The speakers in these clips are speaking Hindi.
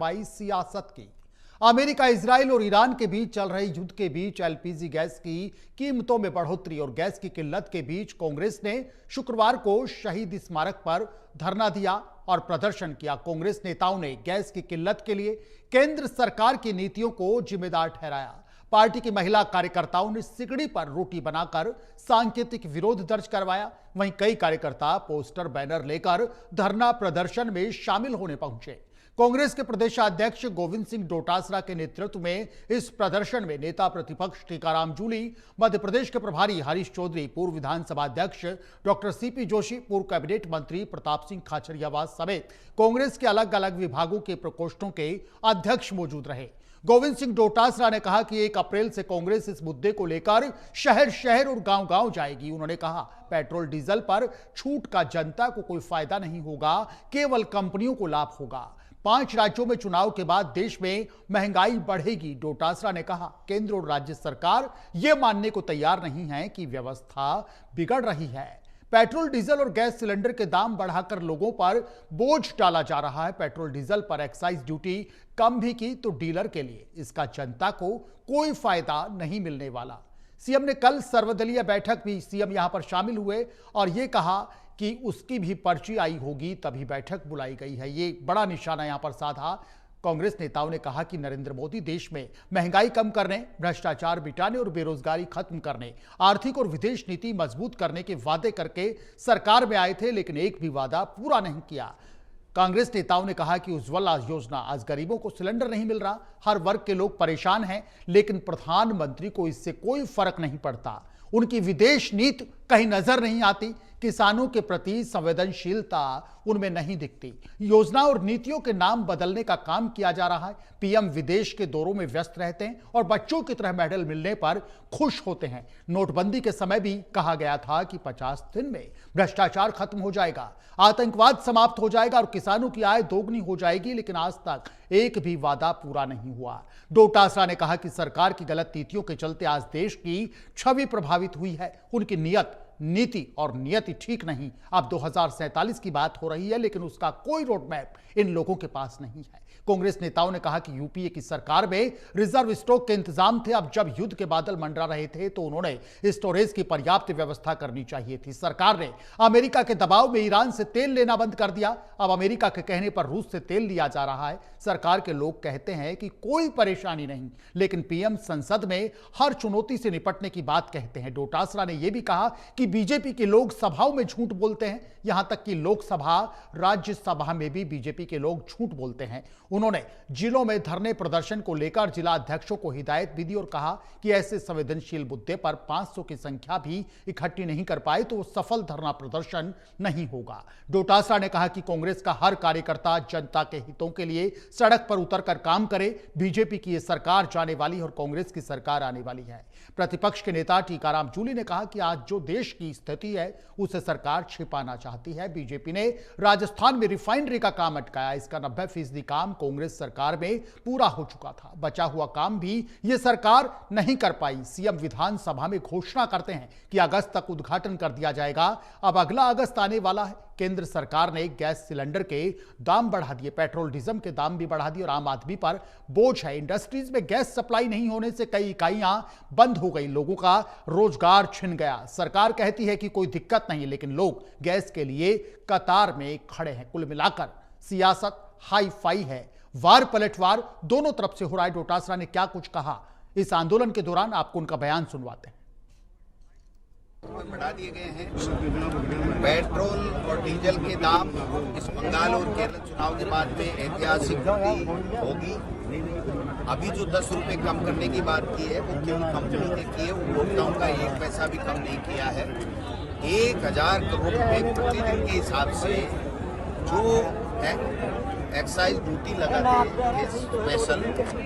सियासत की। अमेरिका, इजराइल और ईरान के बीच चल रहे युद्ध के बीच एलपीजी गैस की कीमतों में बढ़ोतरी और गैस की किल्लत के बीच कांग्रेस ने शुक्रवार को शहीद स्मारक पर धरना दिया और प्रदर्शन किया। कांग्रेस नेताओं ने गैस की किल्लत के लिए केंद्र सरकार की नीतियों को जिम्मेदार ठहराया। पार्टी की महिला कार्यकर्ताओं ने सिगड़ी पर रोटी बनाकर सांकेतिक विरोध दर्ज करवाया। वहीं कई कार्यकर्ता पोस्टर बैनर लेकर धरना प्रदर्शन में शामिल होने पहुंचे। कांग्रेस के प्रदेशाध्यक्ष गोविंद सिंह डोटासरा के नेतृत्व में इस प्रदर्शन में नेता प्रतिपक्ष टीकाराम जूली, मध्य प्रदेश के प्रभारी हरीश चौधरी, पूर्व विधानसभा अध्यक्ष डॉक्टर सीपी जोशी, पूर्व कैबिनेट मंत्री प्रताप सिंह खाचरियावास समेत कांग्रेस के अलग अलग विभागों के प्रकोष्ठों के अध्यक्ष मौजूद रहे। गोविंद सिंह डोटासरा ने कहा कि 1 अप्रैल से कांग्रेस इस मुद्दे को लेकर शहर शहर और गांव गांव जाएगी। उन्होंने कहा, पेट्रोल डीजल पर छूट का जनता को कोई फायदा नहीं होगा, केवल कंपनियों को लाभ होगा। 5 राज्यों में चुनाव के बाद देश में महंगाई बढ़ेगी। डोटासरा ने कहा, केंद्र और राज्य सरकार यह मानने को तैयार नहीं है कि व्यवस्था बिगड़ रही है। पेट्रोल डीजल और गैस सिलेंडर के दाम बढ़ाकर लोगों पर बोझ डाला जा रहा है। पेट्रोल डीजल पर एक्साइज ड्यूटी कम भी की तो डीलर के लिए इसका जनता को कोई फायदा नहीं मिलने वाला। सीएम ने कल सर्वदलीय बैठक भी सीएम यहां पर शामिल हुए और यह कहा कि उसकी भी पर्ची आई होगी तभी बैठक बुलाई गई है। ये बड़ा निशाना यहां पर साधा। कांग्रेस नेताओं ने कहा कि नरेंद्र मोदी देश में महंगाई कम करने, भ्रष्टाचार मिटाने और बेरोजगारी खत्म करने, आर्थिक और विदेश नीति मजबूत करने के वादे करके सरकार में आए थे, लेकिन एक भी वादा पूरा नहीं किया। कांग्रेस नेताओं ने कहा कि उज्ज्वला योजना, आज गरीबों को सिलेंडर नहीं मिल रहा, हर वर्ग के लोग परेशान हैं, लेकिन प्रधानमंत्री को इससे कोई फर्क नहीं पड़ता। उनकी विदेश नीति कहीं नजर नहीं आती, किसानों के प्रति संवेदनशीलता उनमें नहीं दिखती। योजना और नीतियों के नाम बदलने का काम किया जा रहा है। पीएम विदेश के दौरों में व्यस्त रहते हैं और बच्चों की तरह मेडल मिलने पर खुश होते हैं। नोटबंदी के समय भी कहा गया था कि 50 दिन में भ्रष्टाचार खत्म हो जाएगा, आतंकवाद समाप्त हो जाएगा और किसानों की आय दोगुनी हो जाएगी, लेकिन आज तक एक भी वादा पूरा नहीं हुआ। डोटासरा ने कहा कि सरकार की गलत नीतियों के चलते आज देश की छवि प्रभावित हुई है। उनकी नीति और नियति ठीक नहीं। अब 2047 की बात हो रही है, लेकिन उसका कोई रोड मैप इन लोगों के पास नहीं है। कांग्रेस नेताओं ने कहा कि यूपीए की सरकार में रिजर्व स्टॉक के इंतजाम थे। अब जब युद्ध के बादल मंडरा रहे थे तो उन्होंने स्टोरेज की पर्याप्त व्यवस्था करनी चाहिए थी। सरकार ने अमेरिका के दबाव में ईरान से तेल लेना बंद कर दिया। अब अमेरिका के कहने पर रूस से तेल लिया जा रहा है। सरकार के लोग कहते हैं कि कोई परेशानी नहीं, लेकिन पीएम संसद में हर चुनौती से निपटने की बात कहते हैं। डोटासरा ने यह भी कहा कि बीजेपी के लोग सभाओं में झूठ बोलते हैं, यहां तक कि लोकसभा, राज्यसभा में भी बीजेपी के लोग झूठ बोलते हैं। उन्होंने जिलों में धरने प्रदर्शन को लेकर जिला अध्यक्षों को हिदायत भी दी और कहा कि ऐसे संवेदनशील मुद्दे पर 500 की संख्या भी इकट्ठी नहीं कर पाए तो सफल धरना प्रदर्शन नहीं होगा। डोटासरा ने कहा कि कांग्रेस का हर कार्यकर्ता जनता के हितों के लिए सड़क पर उतरकर काम करे। बीजेपी की यह सरकार जाने वाली है और कांग्रेस की सरकार आने वाली है। प्रतिपक्ष के नेता टीकाराम जूली ने कहा कि आज जो देश की स्थिति है उसे सरकार छिपाना चाहती है। बीजेपी ने राजस्थान में रिफाइनरी का काम अटकाया, इसका 90% काम कांग्रेस सरकार में पूरा हो चुका था। बचा हुआ काम भी यह सरकार नहीं कर पाई। सीएम विधानसभा में घोषणा करते हैं कि अगस्त तक उद्घाटन कर दिया जाएगा। अब अगला अगस्त आने वाला है। केंद्र सरकार ने गैस सिलेंडर के दाम बढ़ा दिए, पेट्रोल डीजल के दाम भी बढ़ा दिए और आम आदमी पर बोझ है। इंडस्ट्रीज में गैस सप्लाई नहीं होने से कई इकाइयां बंद हो गई, लोगों का रोजगार छिन गया। सरकार कहती है कि कोई दिक्कत नहीं, लेकिन लोग गैस के लिए कतार में खड़े हैं। कुल मिलाकर सियासत हाई फाई है, वार पलटवार दोनों तरफ से हो रहा है। डोटासरा ने क्या कुछ कहा इस आंदोलन के दौरान, आपको उनका बयान सुनवाते हैं। बढ़ा दिए गए हैं। पेट्रोल और डीजल के दाम इस बंगाल और केरल चुनाव के बाद में ऐतिहासिक होगी। अभी जो 10 रुपए कम करने की बात की है वो केवल कंपनी ने की है, उपभोक्ताओं का 1 पैसा भी कम नहीं किया है। 1000 करोड़ रुपए प्रतिदिन के हिसाब से जो एक्साइज ड्यूटी लगाते हैं स्पेशल,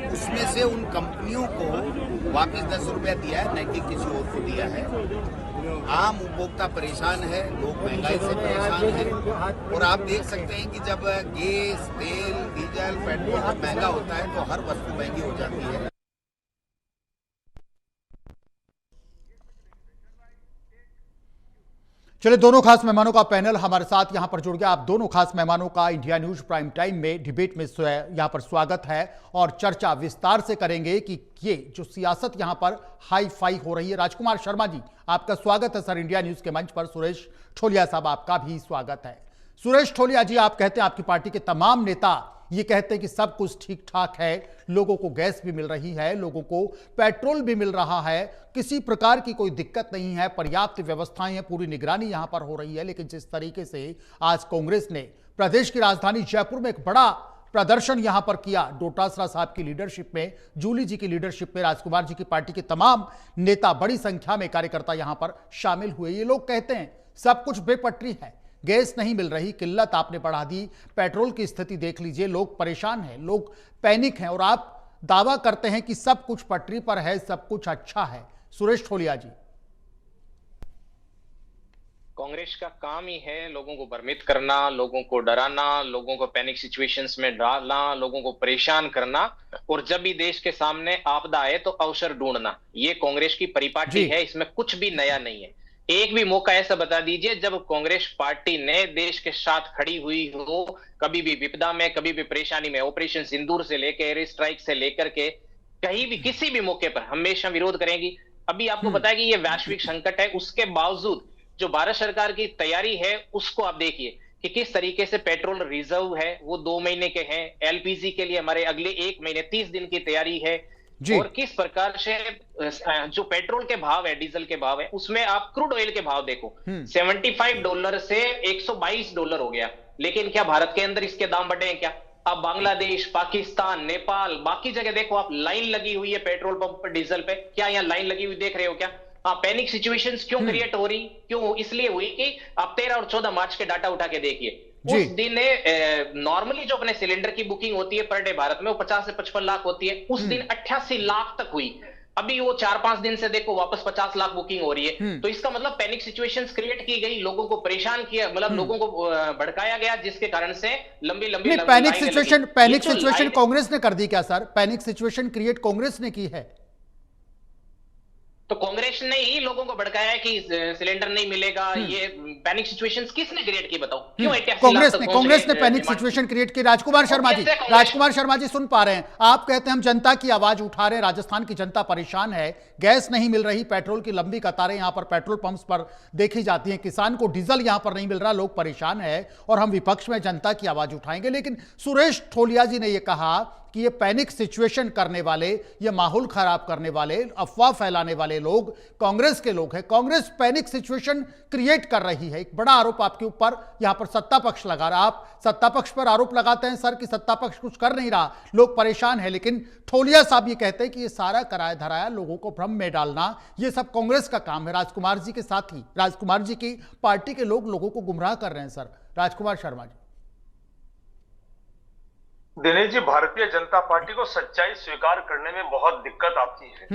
उसमें से उन कंपनियों को वापस 10 रुपया दिया है, न कि किसी और को दिया है। आम उपभोक्ता परेशान है, लोग महंगाई से परेशान हैं और आप देख सकते हैं कि जब गैस, तेल, डीजल, पेट्रोल महंगा होता है तो हर वस्तु महंगी हो जाती है। चलिए, दोनों खास मेहमानों का पैनल हमारे साथ यहां पर जुड़ गया। आप दोनों खास मेहमानों का इंडिया न्यूज प्राइम टाइम में डिबेट में यहां पर स्वागत है और चर्चा विस्तार से करेंगे कि ये जो सियासत यहां पर हाई फाई हो रही है। राजकुमार शर्मा जी, आपका स्वागत है सर इंडिया न्यूज के मंच पर। सुरेश ठोलिया साहब, आपका भी स्वागत है। सुरेश ठोलिया जी, आप कहते हैं आपकी पार्टी के तमाम नेता ये कहते हैं कि सब कुछ ठीक ठाक है, लोगों को गैस भी मिल रही है, लोगों को पेट्रोल भी मिल रहा है, किसी प्रकार की कोई दिक्कत नहीं है, पर्याप्त व्यवस्थाएं हैं, पूरी निगरानी यहां पर हो रही है। लेकिन जिस तरीके से आज कांग्रेस ने प्रदेश की राजधानी जयपुर में एक बड़ा प्रदर्शन यहां पर किया, डोटासरा साहब की लीडरशिप में, जूली जी की लीडरशिप में, राजकुमार जी की पार्टी के तमाम नेता, बड़ी संख्या में कार्यकर्ता यहां पर शामिल हुए। ये लोग कहते हैं सब कुछ बेपटरी है, गैस नहीं मिल रही, किल्लत आपने बढ़ा दी, पेट्रोल की स्थिति देख लीजिए, लोग परेशान हैं, लोग पैनिक हैं, और आप दावा करते हैं कि सब कुछ पटरी पर है, सब कुछ अच्छा है। सुरेश ठोलिया जी, कांग्रेस का काम ही है लोगों को भ्रमित करना, लोगों को डराना, लोगों को पैनिक सिचुएशंस में डालना, लोगों को परेशान करना, और जब भी देश के सामने आपदा आए तो अवसर ढूंढना। ये कांग्रेस की परिपाटी है, इसमें कुछ भी नया नहीं है। एक भी मौका ऐसा बता दीजिए जब कांग्रेस पार्टी ने देश के साथ खड़ी हुई हो, कभी भी विपदा में, कभी भी परेशानी में। ऑपरेशन सिंदूर से लेकर एयर स्ट्राइक से लेकर के कहीं भी किसी भी मौके पर हमेशा विरोध करेंगी। अभी आपको बताया कि ये वैश्विक संकट है, उसके बावजूद जो भारत सरकार की तैयारी है उसको आप देखिए कि किस तरीके से पेट्रोल रिजर्व है, वो 2 महीने के हैं। एलपीजी के लिए हमारे अगले 1 महीने 30 दिन की तैयारी है। और किस प्रकार से जो पेट्रोल के भाव है, डीजल के भाव है, उसमें आप क्रूड ऑयल के भाव देखो, $75 से $122 हो गया। लेकिन क्या भारत के अंदर इसके दाम बढ़े हैं क्या? अब बांग्लादेश, पाकिस्तान, नेपाल, बाकी जगह देखो आप, लाइन लगी हुई है पेट्रोल पंप पर, डीजल पे। क्या यहाँ लाइन लगी हुई देख रहे हो क्या? हाँ, पैनिक सिचुएशंस क्यों क्रिएट हो रही? क्यों? इसलिए हुई कि आप 13 और 14 मार्च के डाटा उठा के देखिए। उस दिन नॉर्मली जो अपने सिलेंडर की बुकिंग होती है पर डे भारत में, वो 50 से 55 लाख होती है। उस दिन 88 लाख तक हुई। अभी वो 4-5 दिन से देखो वापस 50 लाख बुकिंग हो रही है। तो इसका मतलब पैनिक सिचुएशंस क्रिएट की गई, लोगों को परेशान किया, मतलब लोगों को भड़काया गया, जिसके कारण से लंबी पैनिक सिचुएशन कांग्रेस ने कर दी क्या sir? Panic situation create Congress ने की है? तो कांग्रेस ने ही लोगों को भड़काया है कि सिलेंडर नहीं मिलेगा। ये पैनिक सिचुएशंस किसने क्रिएट की बताओ? क्यों कांग्रेस ने पैनिक सिचुएशन क्रिएट की। राजकुमार शर्मा जी सुन पा रहे हैं? आप कहते हैं हम जनता की आवाज उठा रहे हैं, राजस्थान की जनता परेशान है, गैस नहीं मिल रही, पेट्रोल की लंबी कतारें यहां पर पेट्रोल पंप्स पर देखी जाती हैं, किसान को डीजल यहां पर नहीं मिल रहा, लोग परेशान है, और हम विपक्ष में जनता की आवाज उठाएंगे। लेकिन सुरेश ठोलिया जी ने यह कहा कि ये पैनिक सिचुएशन करने वाले, ये माहौल खराब करने वाले, अफवाह फैलाने वाले लोग कांग्रेस के लोग हैं। कांग्रेस पैनिक सिचुएशन क्रिएट कर रही है। एक बड़ा आरोप आपके ऊपर यहां पर सत्ता पक्ष लगा रहा। आप सत्ता पक्ष पर आरोप लगाते हैं सर कि सत्ता पक्ष कुछ कर नहीं रहा, लोग परेशान हैं, लेकिन ठोलिया साहब ये कहते हैं कि ये सारा कराया धराया, लोगों को भ्रम में डालना, ये सब कांग्रेस का काम है। राजकुमार जी के साथ ही राजकुमार जी की पार्टी के लोग लोगों को गुमराह कर रहे हैं सर। राजकुमार शर्मा जी। दिनेश जी, भारतीय जनता पार्टी को सच्चाई स्वीकार करने में बहुत दिक्कत आती है।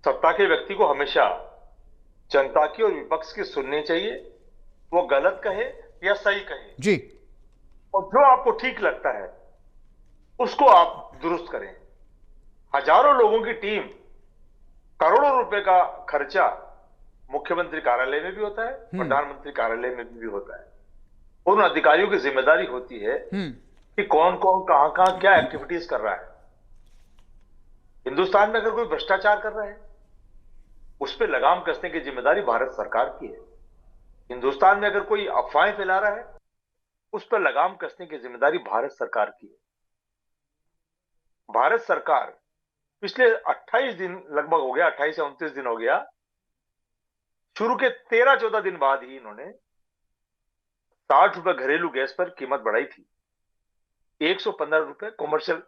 सत्ता के व्यक्ति को हमेशा जनता की और विपक्ष की सुननी चाहिए, वो गलत कहे या सही कहे जी, और जो आपको ठीक लगता है उसको आप दुरुस्त करें। हजारों लोगों की टीम, करोड़ों रुपए का खर्चा मुख्यमंत्री कार्यालय में भी होता है, प्रधानमंत्री कार्यालय में भी होता है। उन अधिकारियों की जिम्मेदारी होती है कि कौन कौन कहां क्या एक्टिविटीज कर रहा है। हिंदुस्तान में अगर कोई भ्रष्टाचार कर रहा है, उस पर लगाम कसने की जिम्मेदारी भारत सरकार की है। हिंदुस्तान में अगर कोई अफवाहें फैला रहा है, उस पर लगाम कसने की जिम्मेदारी भारत सरकार की है। भारत सरकार पिछले 28 दिन लगभग हो गया, 28 से 29 दिन हो गया, शुरू के 13-14 दिन बाद ही इन्होंने 60 रुपए घरेलू गैस पर कीमत बढ़ाई थी, 115 रुपए कॉमर्शियल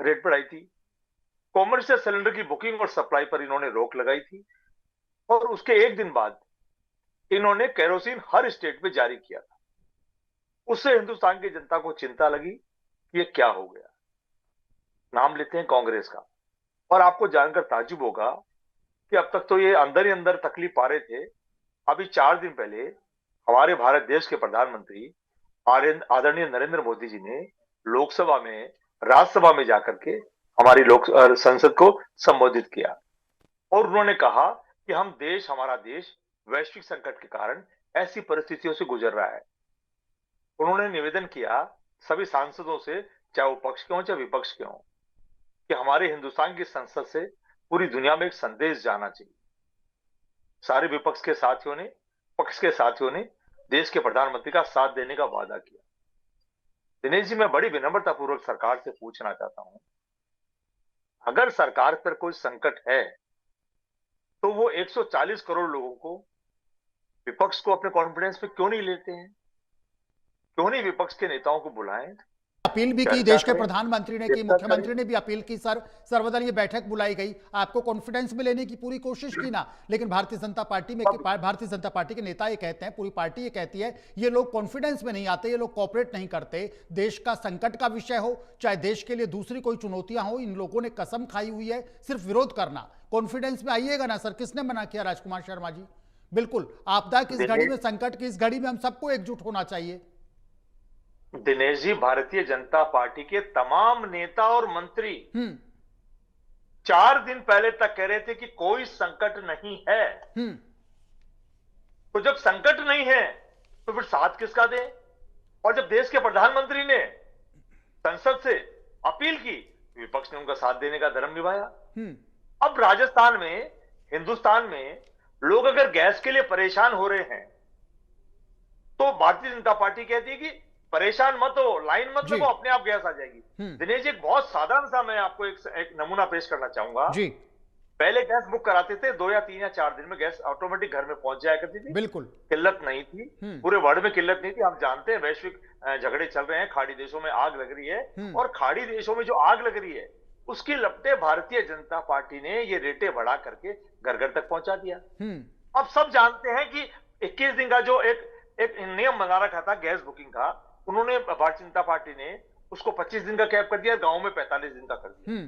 रेट बढ़ाई थी। कॉमर्शियल सिलेंडर की बुकिंग और सप्लाई पर इन्होंने रोक लगाई थी, और उसके एक दिन बाद इन्होंने केरोसिन हर स्टेट में जारी किया था। उससे हिंदुस्तान की जनता को चिंता लगी कि ये क्या हो गया। नाम लेते हैं कांग्रेस का, और आपको जानकर ताज्जुब होगा कि अब तक तो ये अंदर ही अंदर तकलीफ पा रहे थे। अभी 4 दिन पहले हमारे भारत देश के प्रधानमंत्री आदरणीय नरेंद्र मोदी जी ने लोकसभा में, राज्यसभा में जाकर के हमारी संसद को संबोधित किया, और उन्होंने कहा कि हमारा देश वैश्विक संकट के कारण ऐसी परिस्थितियों से गुजर रहा है। उन्होंने निवेदन किया सभी सांसदों से, चाहे वो पक्ष के हों चाहे विपक्ष के हों, कि हमारे हिंदुस्तान की संसद से पूरी दुनिया में एक संदेश जाना चाहिए। सारे विपक्ष के साथियों ने, पक्ष के साथियों ने देश के प्रधानमंत्री का साथ देने का वादा किया। दिनेश जी, मैं बड़ी विनम्रतापूर्वक सरकार से पूछना चाहता हूं, अगर सरकार पर कोई संकट है तो वो 140 करोड़ लोगों को, विपक्ष को अपने कॉन्फिडेंस में क्यों नहीं लेते हैं? क्यों नहीं विपक्ष के नेताओं को बुलाएं? अपील भी की, देश के प्रधानमंत्री ने की, मुख्यमंत्री ने भी अपील की, सर सर्वदलीय बैठक बुलाई गई, आपको कॉन्फिडेंस में लेने की पूरी कोशिश की ना, लेकिन भारतीय जनता पार्टी के नेता ये कहते हैं, पूरी पार्टी ये कहती है, ये लोग कॉन्फिडेंस में नहीं आते, ये लोग कोऑपरेट नहीं करते। देश का संकट का विषय हो चाहे देश के लिए दूसरी कोई चुनौतियां हो, इन लोगों ने कसम खाई हुई है सिर्फ विरोध करना। कॉन्फिडेंस में आइएगा ना सर, किसने मना किया? राजकुमार शर्मा जी, बिल्कुल आपदा की इस घड़ी में, संकट की इस घड़ी में हम सबको एकजुट होना चाहिए। दिनेश जी, भारतीय जनता पार्टी के तमाम नेता और मंत्री 4 दिन पहले तक कह रहे थे कि कोई संकट नहीं है। तो जब संकट नहीं है तो फिर साथ किसका दें? और जब देश के प्रधानमंत्री ने संसद से अपील की, विपक्ष ने उनका साथ देने का धर्म निभाया। अब राजस्थान में, हिंदुस्तान में लोग अगर गैस के लिए परेशान हो रहे हैं तो भारतीय जनता पार्टी कहती है कि परेशान मत हो, लाइन मत लगो, अपने आप गैस आ जाएगी। दिनेश जी, एक बहुत साधारण सा मैं आपको एक नमूना पेश करना चाहूंगा जी। पहले गैस बुक कराते थे, 2 या 3 या 4 दिन में गैस ऑटोमेटिक घर में पहुंच जाया करती थी, बिल्कुल किल्लत नहीं थी, पूरे वर्ल्ड में किल्लत नहीं थी। हम जानते हैं वैश्विक झगड़े चल रहे हैं, खाड़ी देशों में आग लग रही है, और खाड़ी देशों में जो आग लग रही है उसकी लपटें भारतीय जनता पार्टी ने ये रेटें बढ़ा करके घर घर तक पहुंचा दिया। अब सब जानते हैं कि 21 दिन का जो एक नियम बना रखा था गैस बुकिंग का, उन्होंने, भारतीय जनता पार्टी ने उसको 25 दिन का कैप कर दिया, गांव में 45 दिन का कर दिया।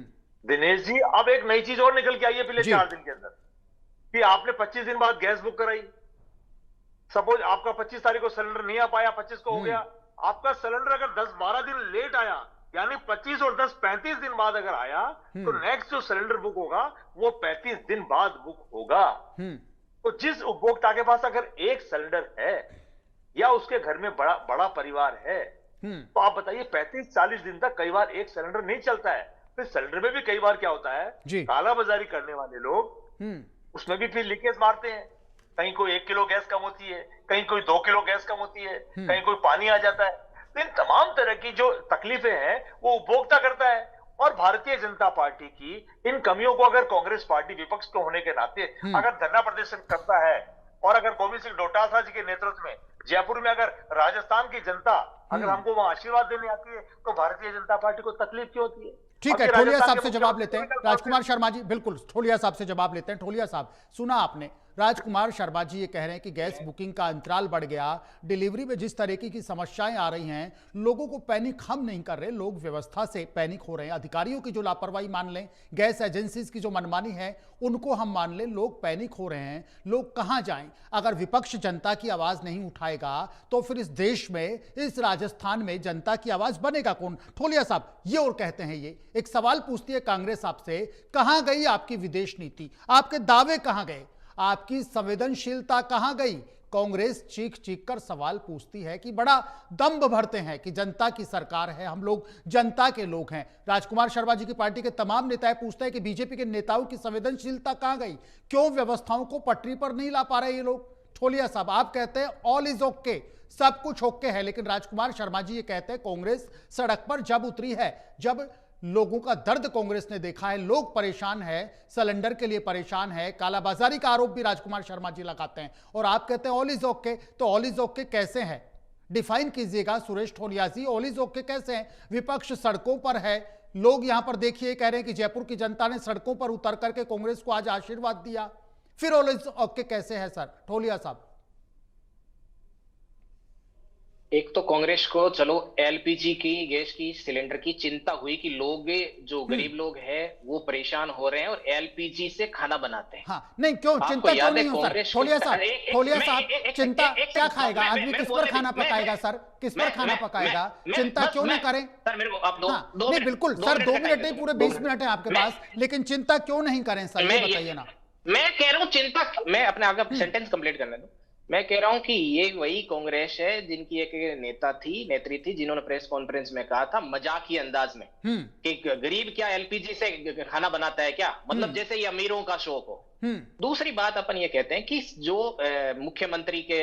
दिनेश जी, अब एक नई चीज और निकल के आई है पिछले 4 दिन के अंदर, कि आपने 25 दिन बाद गैस बुक कराई, सपोज आपका 25 तारीख को सिलेंडर नहीं आ पाया, 25 को हो गया, आपका सिलेंडर अगर 10-12 दिन लेट आया, यानी 25 और 10 35 दिन बाद अगर आया, तो नेक्स्ट जो सिलेंडर बुक होगा वो 35 दिन बाद बुक होगा। तो जिस उपभोक्ता के पास अगर एक सिलेंडर है या उसके घर में बड़ा परिवार है, तो आप बताइए 35-40 दिन तक कई बार एक सिलेंडर नहीं चलता है। फिर सिलेंडर में भी कई बार क्या होता है, कालाबाजारी करने वाले लोग उसमें भी फिर लीकेज मारते हैं। कहीं कोई 1 किलो गैस कम होती है, कहीं कोई 2 किलो गैस कम होती है, कहीं कोई पानी आ जाता है। तो इन तमाम तरह की जो तकलीफें हैं वो उपभोक्ता करता है। और भारतीय जनता पार्टी की इन कमियों को अगर कांग्रेस पार्टी विपक्ष को होने के नाते अगर धरना प्रदर्शन करता है, और अगर गोविंद सिंह डोटासरा जी के नेतृत्व में जयपुर में अगर राजस्थान की जनता अगर हमको वहां आशीर्वाद देने आती है, तो भारतीय जनता पार्टी को तकलीफ क्यों होती है? ठीक है, ठोलिया साहब से जवाब लेते हैं। राजकुमार शर्मा जी, बिल्कुल ठोलिया साहब से जवाब लेते हैं। ठोलिया साहब, सुना आपने, राजकुमार शर्मा जी ये कह रहे हैं कि गैस बुकिंग का अंतराल बढ़ गया, डिलीवरी में जिस तरीके की समस्याएं आ रही हैं, लोगों को पैनिक हम नहीं कर रहे, लोग व्यवस्था से पैनिक हो रहे हैं। अधिकारियों की जो लापरवाही मान लें, गैस एजेंसीज की जो मनमानी है उनको हम मान लें, लोग पैनिक हो रहे हैं, लोग कहां जाएं? अगर विपक्ष जनता की आवाज नहीं उठाएगा तो फिर इस देश में, इस राजस्थान में जनता की आवाज बनेगा कौन? ठोलिया साहब ये और कहते हैं, ये एक सवाल पूछती है कांग्रेस आपसे, कहां गई आपकी विदेश नीति? आपके दावे कहां गए? आपकी संवेदनशीलता कहां गई? कांग्रेस चीख चीख कर सवाल पूछती है कि बड़ा दम्भ भरते हैं कि जनता की सरकार है, हम लोग जनता के लोग हैं। राजकुमार शर्मा जी की पार्टी के तमाम नेता पूछते हैं कि बीजेपी के नेताओं की संवेदनशीलता कहां गई? क्यों व्यवस्थाओं को पटरी पर नहीं ला पा रहे ये लोग? ठोलिया साहब, आप कहते हैं ऑल इज ओके, सब कुछ ओके है, लेकिन राजकुमार शर्मा जी ये कहते हैं कांग्रेस सड़क पर जब उतरी है, जब लोगों का दर्द कांग्रेस ने देखा है, लोग परेशान है, सिलेंडर के लिए परेशान है, कालाबाजारी का आरोप भी राजकुमार शर्मा जी लगाते हैं, और आप कहते हैं ऑल इज ओके। तो ऑल इज ओके कैसे है? डिफाइन कीजिएगा सुरेश ठोलिया जी, ऑल इज ओके कैसे है? विपक्ष सड़कों पर है, लोग यहां पर देखिए कह रहे हैं कि जयपुर की जनता ने सड़कों पर उतर करके कांग्रेस को आज आशीर्वाद दिया, फिर ऑल इज ओके कैसे है सर? ठोलिया साहब, एक तो कांग्रेस को चलो एलपीजी की, गैस की, सिलेंडर की चिंता हुई कि लोग, जो गरीब लोग हैं वो परेशान हो रहे हैं और एलपीजी से खाना बनाते हैं। हाँ, नहीं क्यों चिंता क्यों नहीं हो सर? ठोलिया साहब, चिंता क्या खाएगा आदमी? किस पर खाना पकाएगा सर? किस पर खाना पकाएगा? चिंता क्यों नहीं करें सर? मेरे को आप नहीं, बिल्कुल सर, 2 मिनट नहीं, पूरे 20 मिनट है आपके पास, लेकिन चिंता क्यों नहीं करें सर, ये बताइए ना। मैं कह रहा हूं चिंता, मैं अपने आगे सेंटेंस कंप्लीट करने दो। मैं कह रहा हूं कि ये वही कांग्रेस है जिनकी एक नेत्री थी जिन्होंने प्रेस कॉन्फ्रेंस में कहा था मजाकिया अंदाज में कि गरीब क्या एलपीजी से खाना बनाता है क्या, मतलब जैसे ये अमीरों का शौक हो। दूसरी बात अपन ये कहते हैं कि जो मुख्यमंत्री के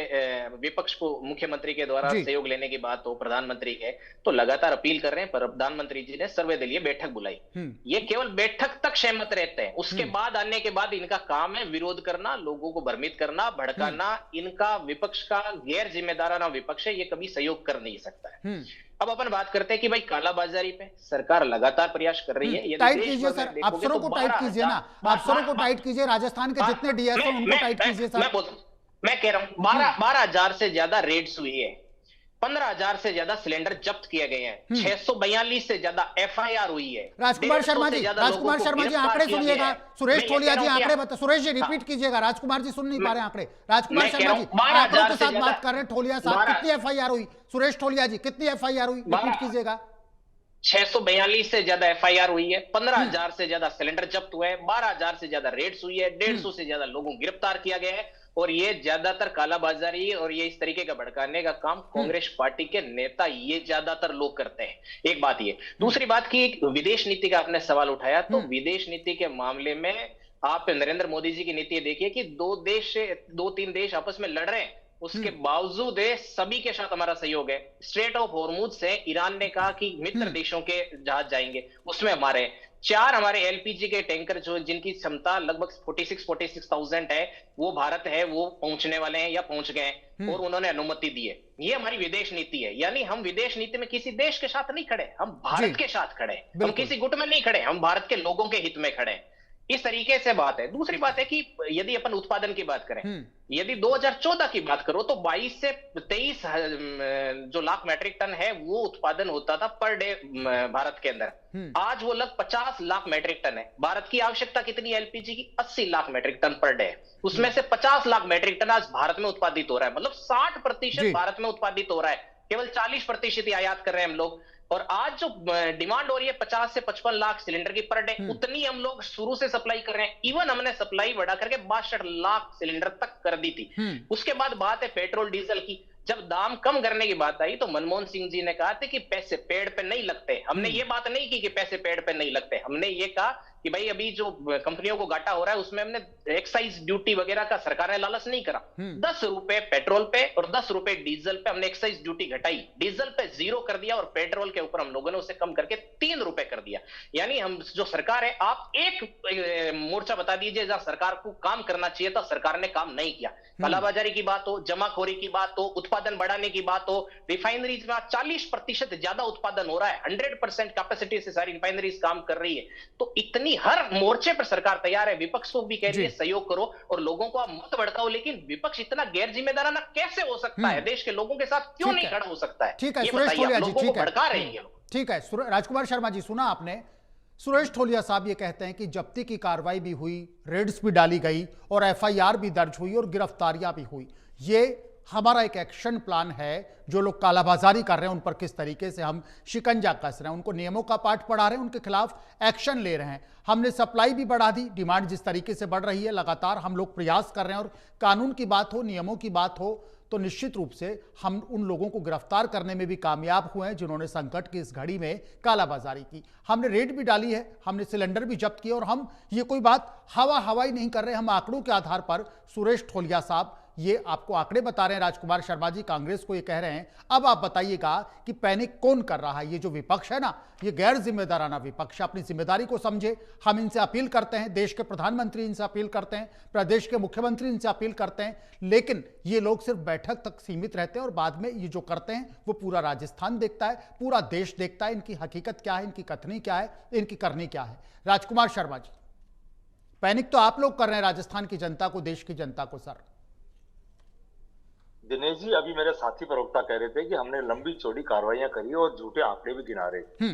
विपक्ष को मुख्यमंत्री के द्वारा सहयोग लेने की बात हो प्रधानमंत्री के, तो लगातार अपील कर रहे हैं, पर प्रधानमंत्री जी ने सर्वदलीय बैठक बुलाई। ये केवल बैठक तक सहमत रहते हैं, उसके बाद आने के बाद इनका काम है विरोध करना, लोगों को भ्रमित करना, भड़काना। इनका विपक्ष का गैर जिम्मेदाराना विपक्ष है, ये कभी सहयोग कर नहीं सकता है। अब अपन बात करते हैं कि भाई कालाबाजारी पे सरकार लगातार प्रयास कर रही है। टाइट कीजिए सर, अफसरों को टाइट कीजिए ना, अफसरों को टाइट कीजिए, राजस्थान के जितने डीएसओ उनको टाइट कीजिए सर। मैं कह रहा हूं 12,000 से ज्यादा रेड्स हुई है, 15,000 से ज्यादा सिलेंडर जब्त किए गए हैं, 642 से ज्यादा एफआईआर हुई है। राजकुमार शर्मा जी आंकड़े सुनिएगा, सुरेश थोलिया जी आंकड़े बता, सुरेश जी रिपीट कीजिएगा, राजकुमार जी सुन नहीं पा रहे आंकड़े। राजकुमार शर्मा जी आंकड़ों के साथ बात कर रहे हैं, थोलिया साहब कितनी एफआईआर हुई, सुरेश थोलिया जी कितनी एफआईआर हुई, रिपीट कीजिएगा। 642 से ज्यादा एफआईआर हुई है, 15,000 से ज्यादा सिलेंडर जब्त हुए हैं, 12,000 से ज्यादा रेड्स हुई है, 150 से ज्यादा लोगों को गिरफ्तार किया गया है। और ये ज्यादातर कालाबाजारी और ये इस तरीके का भड़काने का काम कांग्रेस पार्टी के नेता ये ज्यादातर लोग करते हैं। एक बात ये, दूसरी बात की विदेश नीति का आपने सवाल उठाया, तो विदेश नीति के मामले में आप नरेंद्र मोदी जी की नीति देखिए कि 2-3 देश आपस में लड़ रहे हैं, उसके बावजूद सभी के साथ हमारा सहयोग है। स्ट्रेट ऑफ हॉर्मुज से ईरान ने कहा कि मित्र देशों के जहाज जाएंगे, उसमें हमारे 4 हमारे एलपीजी के टैंकर जो जिनकी क्षमता लगभग 46,000 है, वो भारत है, वो पहुंचने वाले हैं या पहुंच गए हैं और उन्होंने अनुमति दी है। ये हमारी विदेश नीति है, यानी हम विदेश नीति में किसी देश के साथ नहीं खड़े, हम भारत के साथ खड़े, हम किसी गुट में नहीं खड़े, हम भारत के लोगों के हित में खड़े हैं। इस तरीके से बात है। दूसरी बात है कि यदि अपन उत्पादन की बात करें, यदि 2014 की बात करो तो 22 से 23 जो लाख मैट्रिक टन है वो उत्पादन होता था पर डे भारत के अंदर। आज वो लगभग 50 लाख मैट्रिक टन है। भारत की आवश्यकता कितनी है एलपीजी की? 80 lakh metric ton per day. उसमें से 50 लाख मैट्रिक टन आज भारत में उत्पादित हो रहा है, मतलब 60% भारत में उत्पादित हो रहा है, केवल 40% आयात कर रहे हैं हम लोग। और आज जो डिमांड हो रही है 50 से 55 लाख सिलेंडर की पर डे, उतनी हम लोग शुरू से सप्लाई कर रहे हैं। इवन हमने सप्लाई बढ़ा करके 62 लाख सिलेंडर तक कर दी थी। उसके बाद बात है पेट्रोल डीजल की। जब दाम कम करने की बात आई तो मनमोहन सिंह जी ने कहा था कि पैसे पेड़ पे नहीं लगते। हमने ये बात नहीं की कि पैसे पेड़ पे नहीं लगते, हमने ये कहा कि भाई अभी जो कंपनियों को घाटा हो रहा है उसमें हमने एक्साइज ड्यूटी वगैरह का सरकार ने लालच नहीं करा। 10 रुपए पेट्रोल पे और 10 रुपए डीजल पे हमने एक्साइज ड्यूटी घटाई, डीजल पे 0 कर दिया और पेट्रोल के ऊपर हम लोगों ने उसे कम करके 3 रुपए कर दिया। यानी हम जो सरकार है, आप एक मोर्चा बता दीजिए जहां सरकार को काम करना चाहिए था, सरकार ने काम नहीं किया। कालाबाजारी की बात हो, जमाखोरी की बात हो, उत्पादन बढ़ाने की बात हो, रिफाइनरीज में 40% ज्यादा उत्पादन हो रहा है, 100% कैपेसिटी से सारी रिफाइनरीज काम कर रही है। तो इतनी हर मोर्चे पर सरकार तैयार है। विपक्ष को भी कह रही है सहयोग करो और लोगों को आप मत भड़काओ, लेकिन विपक्ष इतना गैर जिम्मेदाराना कैसे हो सकता है? देश के लोगों के साथ क्यों नहीं खड़ा हो सकता है? ठीक है सुरेश थोलिया जी, ठीक है, भड़का रहे हैं। ठीक है राजकुमार शर्मा जी, सुना आपने। सुरेश थोलिया साहब ये कहते हैं कि जब्ती की कार्रवाई भी हुई, रेड्स भी डाली गई और एफआईआर भी दर्ज हुई और गिरफ्तारियां भी हुई। ये हमारा एक एक्शन प्लान है, जो लोग कालाबाजारी कर रहे हैं उन पर किस तरीके से हम शिकंजा कस रहे हैं, उनको नियमों का पाठ पढ़ा रहे हैं, उनके खिलाफ एक्शन ले रहे हैं। हमने सप्लाई भी बढ़ा दी, डिमांड जिस तरीके से बढ़ रही है लगातार हम लोग प्रयास कर रहे हैं, और कानून की बात हो, नियमों की बात हो तो निश्चित रूप से हम उन लोगों को गिरफ्तार करने में भी कामयाब हुए हैं जिन्होंने संकट की इस घड़ी में कालाबाजारी की। हमने रेड भी डाली है, हमने सिलेंडर भी जब्त किए, और हम ये कोई बात हवाई नहीं कर रहे, हम आंकड़ों के आधार पर सुरेश थोलिया साहब ये आपको आंकड़े बता रहे हैं। राजकुमार शर्मा जी कांग्रेस को ये कह रहे हैं। अब आप बताइएगा कि पैनिक कौन कर रहा है? ये जो विपक्ष है ना, ये गैर जिम्मेदाराना विपक्ष, अपनी जिम्मेदारी को समझे। हम इनसे अपील करते हैं, देश के प्रधानमंत्री इनसे अपील करते हैं, प्रदेश के मुख्यमंत्री इनसे अपील करते हैं, लेकिन ये लोग सिर्फ बैठक तक सीमित रहते हैं और बाद में ये जो करते हैं वो पूरा राजस्थान देखता है, पूरा देश देखता है। इनकी हकीकत क्या है, इनकी कथनी क्या है, इनकी करनी क्या है? राजकुमार शर्मा जी, पैनिक तो आप लोग कर रहे हैं राजस्थान की जनता को, देश की जनता को। सर दिनेश जी, अभी मेरे साथी प्रवक्ता कह रहे थे कि हमने लंबी चौड़ी कार्रवाइयां करी और झूठे आंकड़े भी गिना रहे।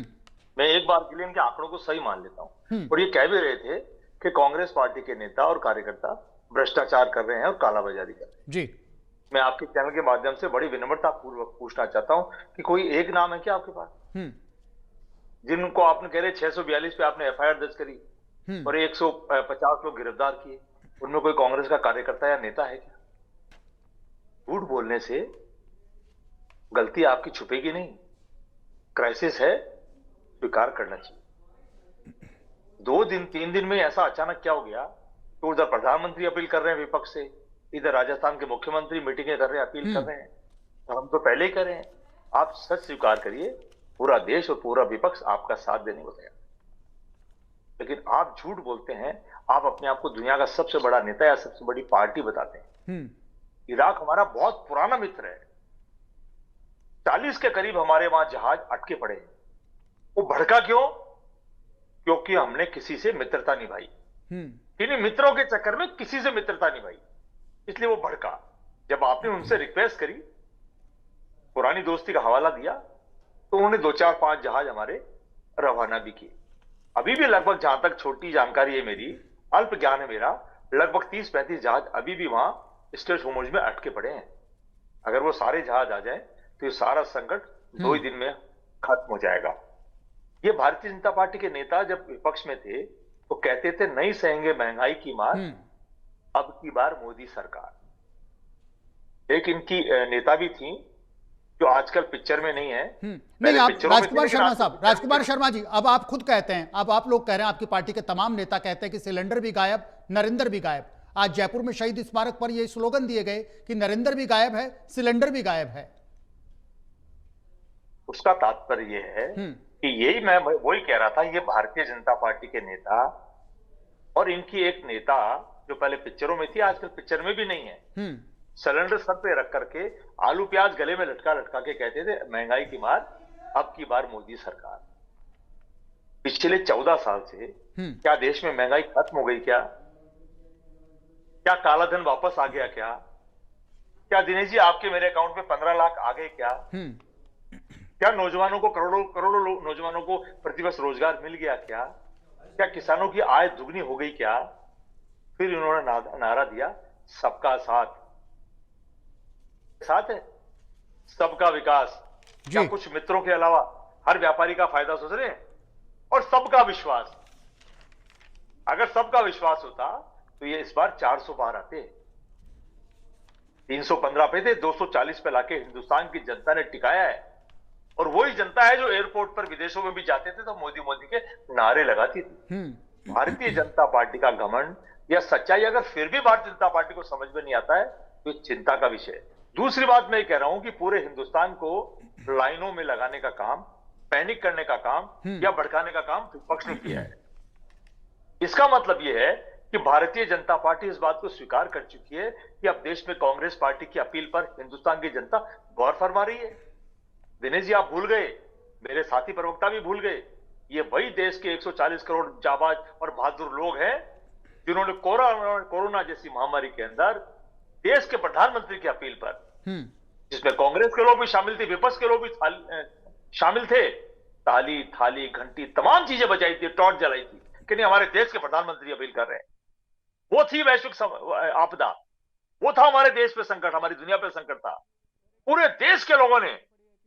मैं एक बार के लिए इनके आंकड़ों को सही मान लेता हूं। और ये कह भी रहे थे कि कांग्रेस पार्टी के नेता और कार्यकर्ता भ्रष्टाचार कर रहे हैं और कालाबाजारी कर रहे हैं। जी, मैं आपके चैनल के माध्यम से बड़ी विनम्रता पूर्वक पूछना चाहता हूं कि कोई एक नाम है क्या आपके पास जिनको आपने कह रहे 642 पे आपने एफआईआर दर्ज करी और 150 लोग गिरफ्तार किए? उनमें कोई कांग्रेस का कार्यकर्ता या नेता है क्या? झूठ बोलने से गलती आपकी छुपेगी नहीं। क्राइसिस है, स्वीकार करना चाहिए। 2 दिन 3 दिन में ऐसा अचानक क्या हो गया तो उधर प्रधानमंत्री अपील कर रहे हैं विपक्ष से, इधर राजस्थान के मुख्यमंत्री मीटिंगें कर रहे हैं, अपील कर रहे हैं। तो हम तो पहले ही कर रहे हैं। आप सच स्वीकार करिए, पूरा देश और पूरा विपक्ष आपका साथ देने को तैयार। लेकिन आप झूठ बोलते हैं, आप अपने आप को दुनिया का सबसे बड़ा नेता या सबसे बड़ी पार्टी बताते हैं। इराक हमारा बहुत पुराना मित्र है, 40 के करीब हमारे वहां जहाज अटके पड़े हैं। वो भड़का क्यों? क्योंकि हमने किसी से मित्रता निभाई, किन्हीं मित्रों के चक्कर में किसी से मित्रता निभाई, इसलिए वो भड़का। जब आपने उनसे रिक्वेस्ट करी, पुरानी दोस्ती का हवाला दिया, तो उन्होंने 2-4-5 जहाज हमारे रवाना भी किए। अभी भी लगभग, जहां तक छोटी जानकारी है मेरी, अल्प ज्ञान है मेरा, लगभग 30-35 जहाज अभी भी वहां स्ट्रेट होर्मुज में अटके पड़े हैं। अगर वो सारे जहाज आ जाए तो ये सारा संकट 2 ही दिन में खत्म हो जाएगा। ये भारतीय जनता पार्टी के नेता जब विपक्ष में थे तो कहते थे नहीं सहेंगे महंगाई की मार, अब की बार मोदी सरकार। एक इनकी नेता भी थी जो आजकल पिक्चर में नहीं है। नहीं, आप राजकुमार शर्मा साहब, राजकुमार शर्मा जी, अब आप खुद कहते हैं, अब आप लोग कह रहे हैं, आपकी पार्टी के तमाम नेता कहते हैं कि सिलेंडर भी गायब, नरेंद्र भी गायब। आज जयपुर में शहीद स्मारक पर ये स्लोगन दिए गए कि नरेंद्र भी गायब है, सिलेंडर भी गायब है। उसका तात्पर्य यह है कि यही मैं वही कह रहा था, ये भारतीय जनता पार्टी के नेता और इनकी एक नेता जो पहले पिक्चरों में थी, आजकल पिक्चर में भी नहीं है, सिलेंडर सर पे रख करके आलू प्याज गले में लटका लटका के कहते थे महंगाई की मार, अब की बार मोदी सरकार। पिछले 14 साल से क्या देश में महंगाई खत्म हो गई? क्या काला धन वापस आ गया? क्या दिनेश जी आपके मेरे अकाउंट में 15 लाख आ गए? क्या नौजवानों को, करोड़ों नौजवानों को प्रतिवर्ष रोजगार मिल गया? क्या किसानों की आय दुगनी हो गई? फिर इन्होंने नारा दिया सबका साथ है, सबका विकास। क्या कुछ मित्रों के अलावा हर व्यापारी का फायदा सोच रहे हैं? और सबका विश्वास। अगर सबका विश्वास होता तो ये इस बार 400 पार आते, 315 पे थे, 240 पे लाके हिंदुस्तान की जनता ने टिकाया है। और वही जनता है जो एयरपोर्ट पर विदेशों में भी जाते थे तो मोदी मोदी के नारे लगाती थी। भारतीय जनता पार्टी का घमंड या सच्चाई अगर फिर भी भारतीय जनता पार्टी को समझ में नहीं आता है तो चिंता का विषय है। दूसरी बात मैं कह रहा हूं कि पूरे हिंदुस्तान को लाइनों में लगाने का काम, पैनिक करने का काम या भड़काने का काम विपक्ष ने किया है। इसका मतलब यह है कि भारतीय जनता पार्टी इस बात को स्वीकार कर चुकी है कि अब देश में कांग्रेस पार्टी की अपील पर हिंदुस्तान की जनता गौर फरमा रही है। दिनेश जी आप भूल गए, मेरे साथी प्रवक्ता भी भूल गए, ये वही देश के 140 करोड़ जाबाज और बहादुर लोग हैं जिन्होंने कोरोना जैसी महामारी के अंदर देश के प्रधानमंत्री की अपील पर, जिसमें कांग्रेस के लोग भी शामिल थे, विपक्ष के लोग भी शामिल थे, ताली, थाली, घंटी, तमाम चीजें बजाई थी, टॉर्च जलाई थी कि नहीं हमारे देश के प्रधानमंत्री अपील कर रहे हैं। वो थी वैश्विक आपदा, वो था हमारे देश पे संकट, हमारी दुनिया पे संकट था। पूरे देश के लोगों ने,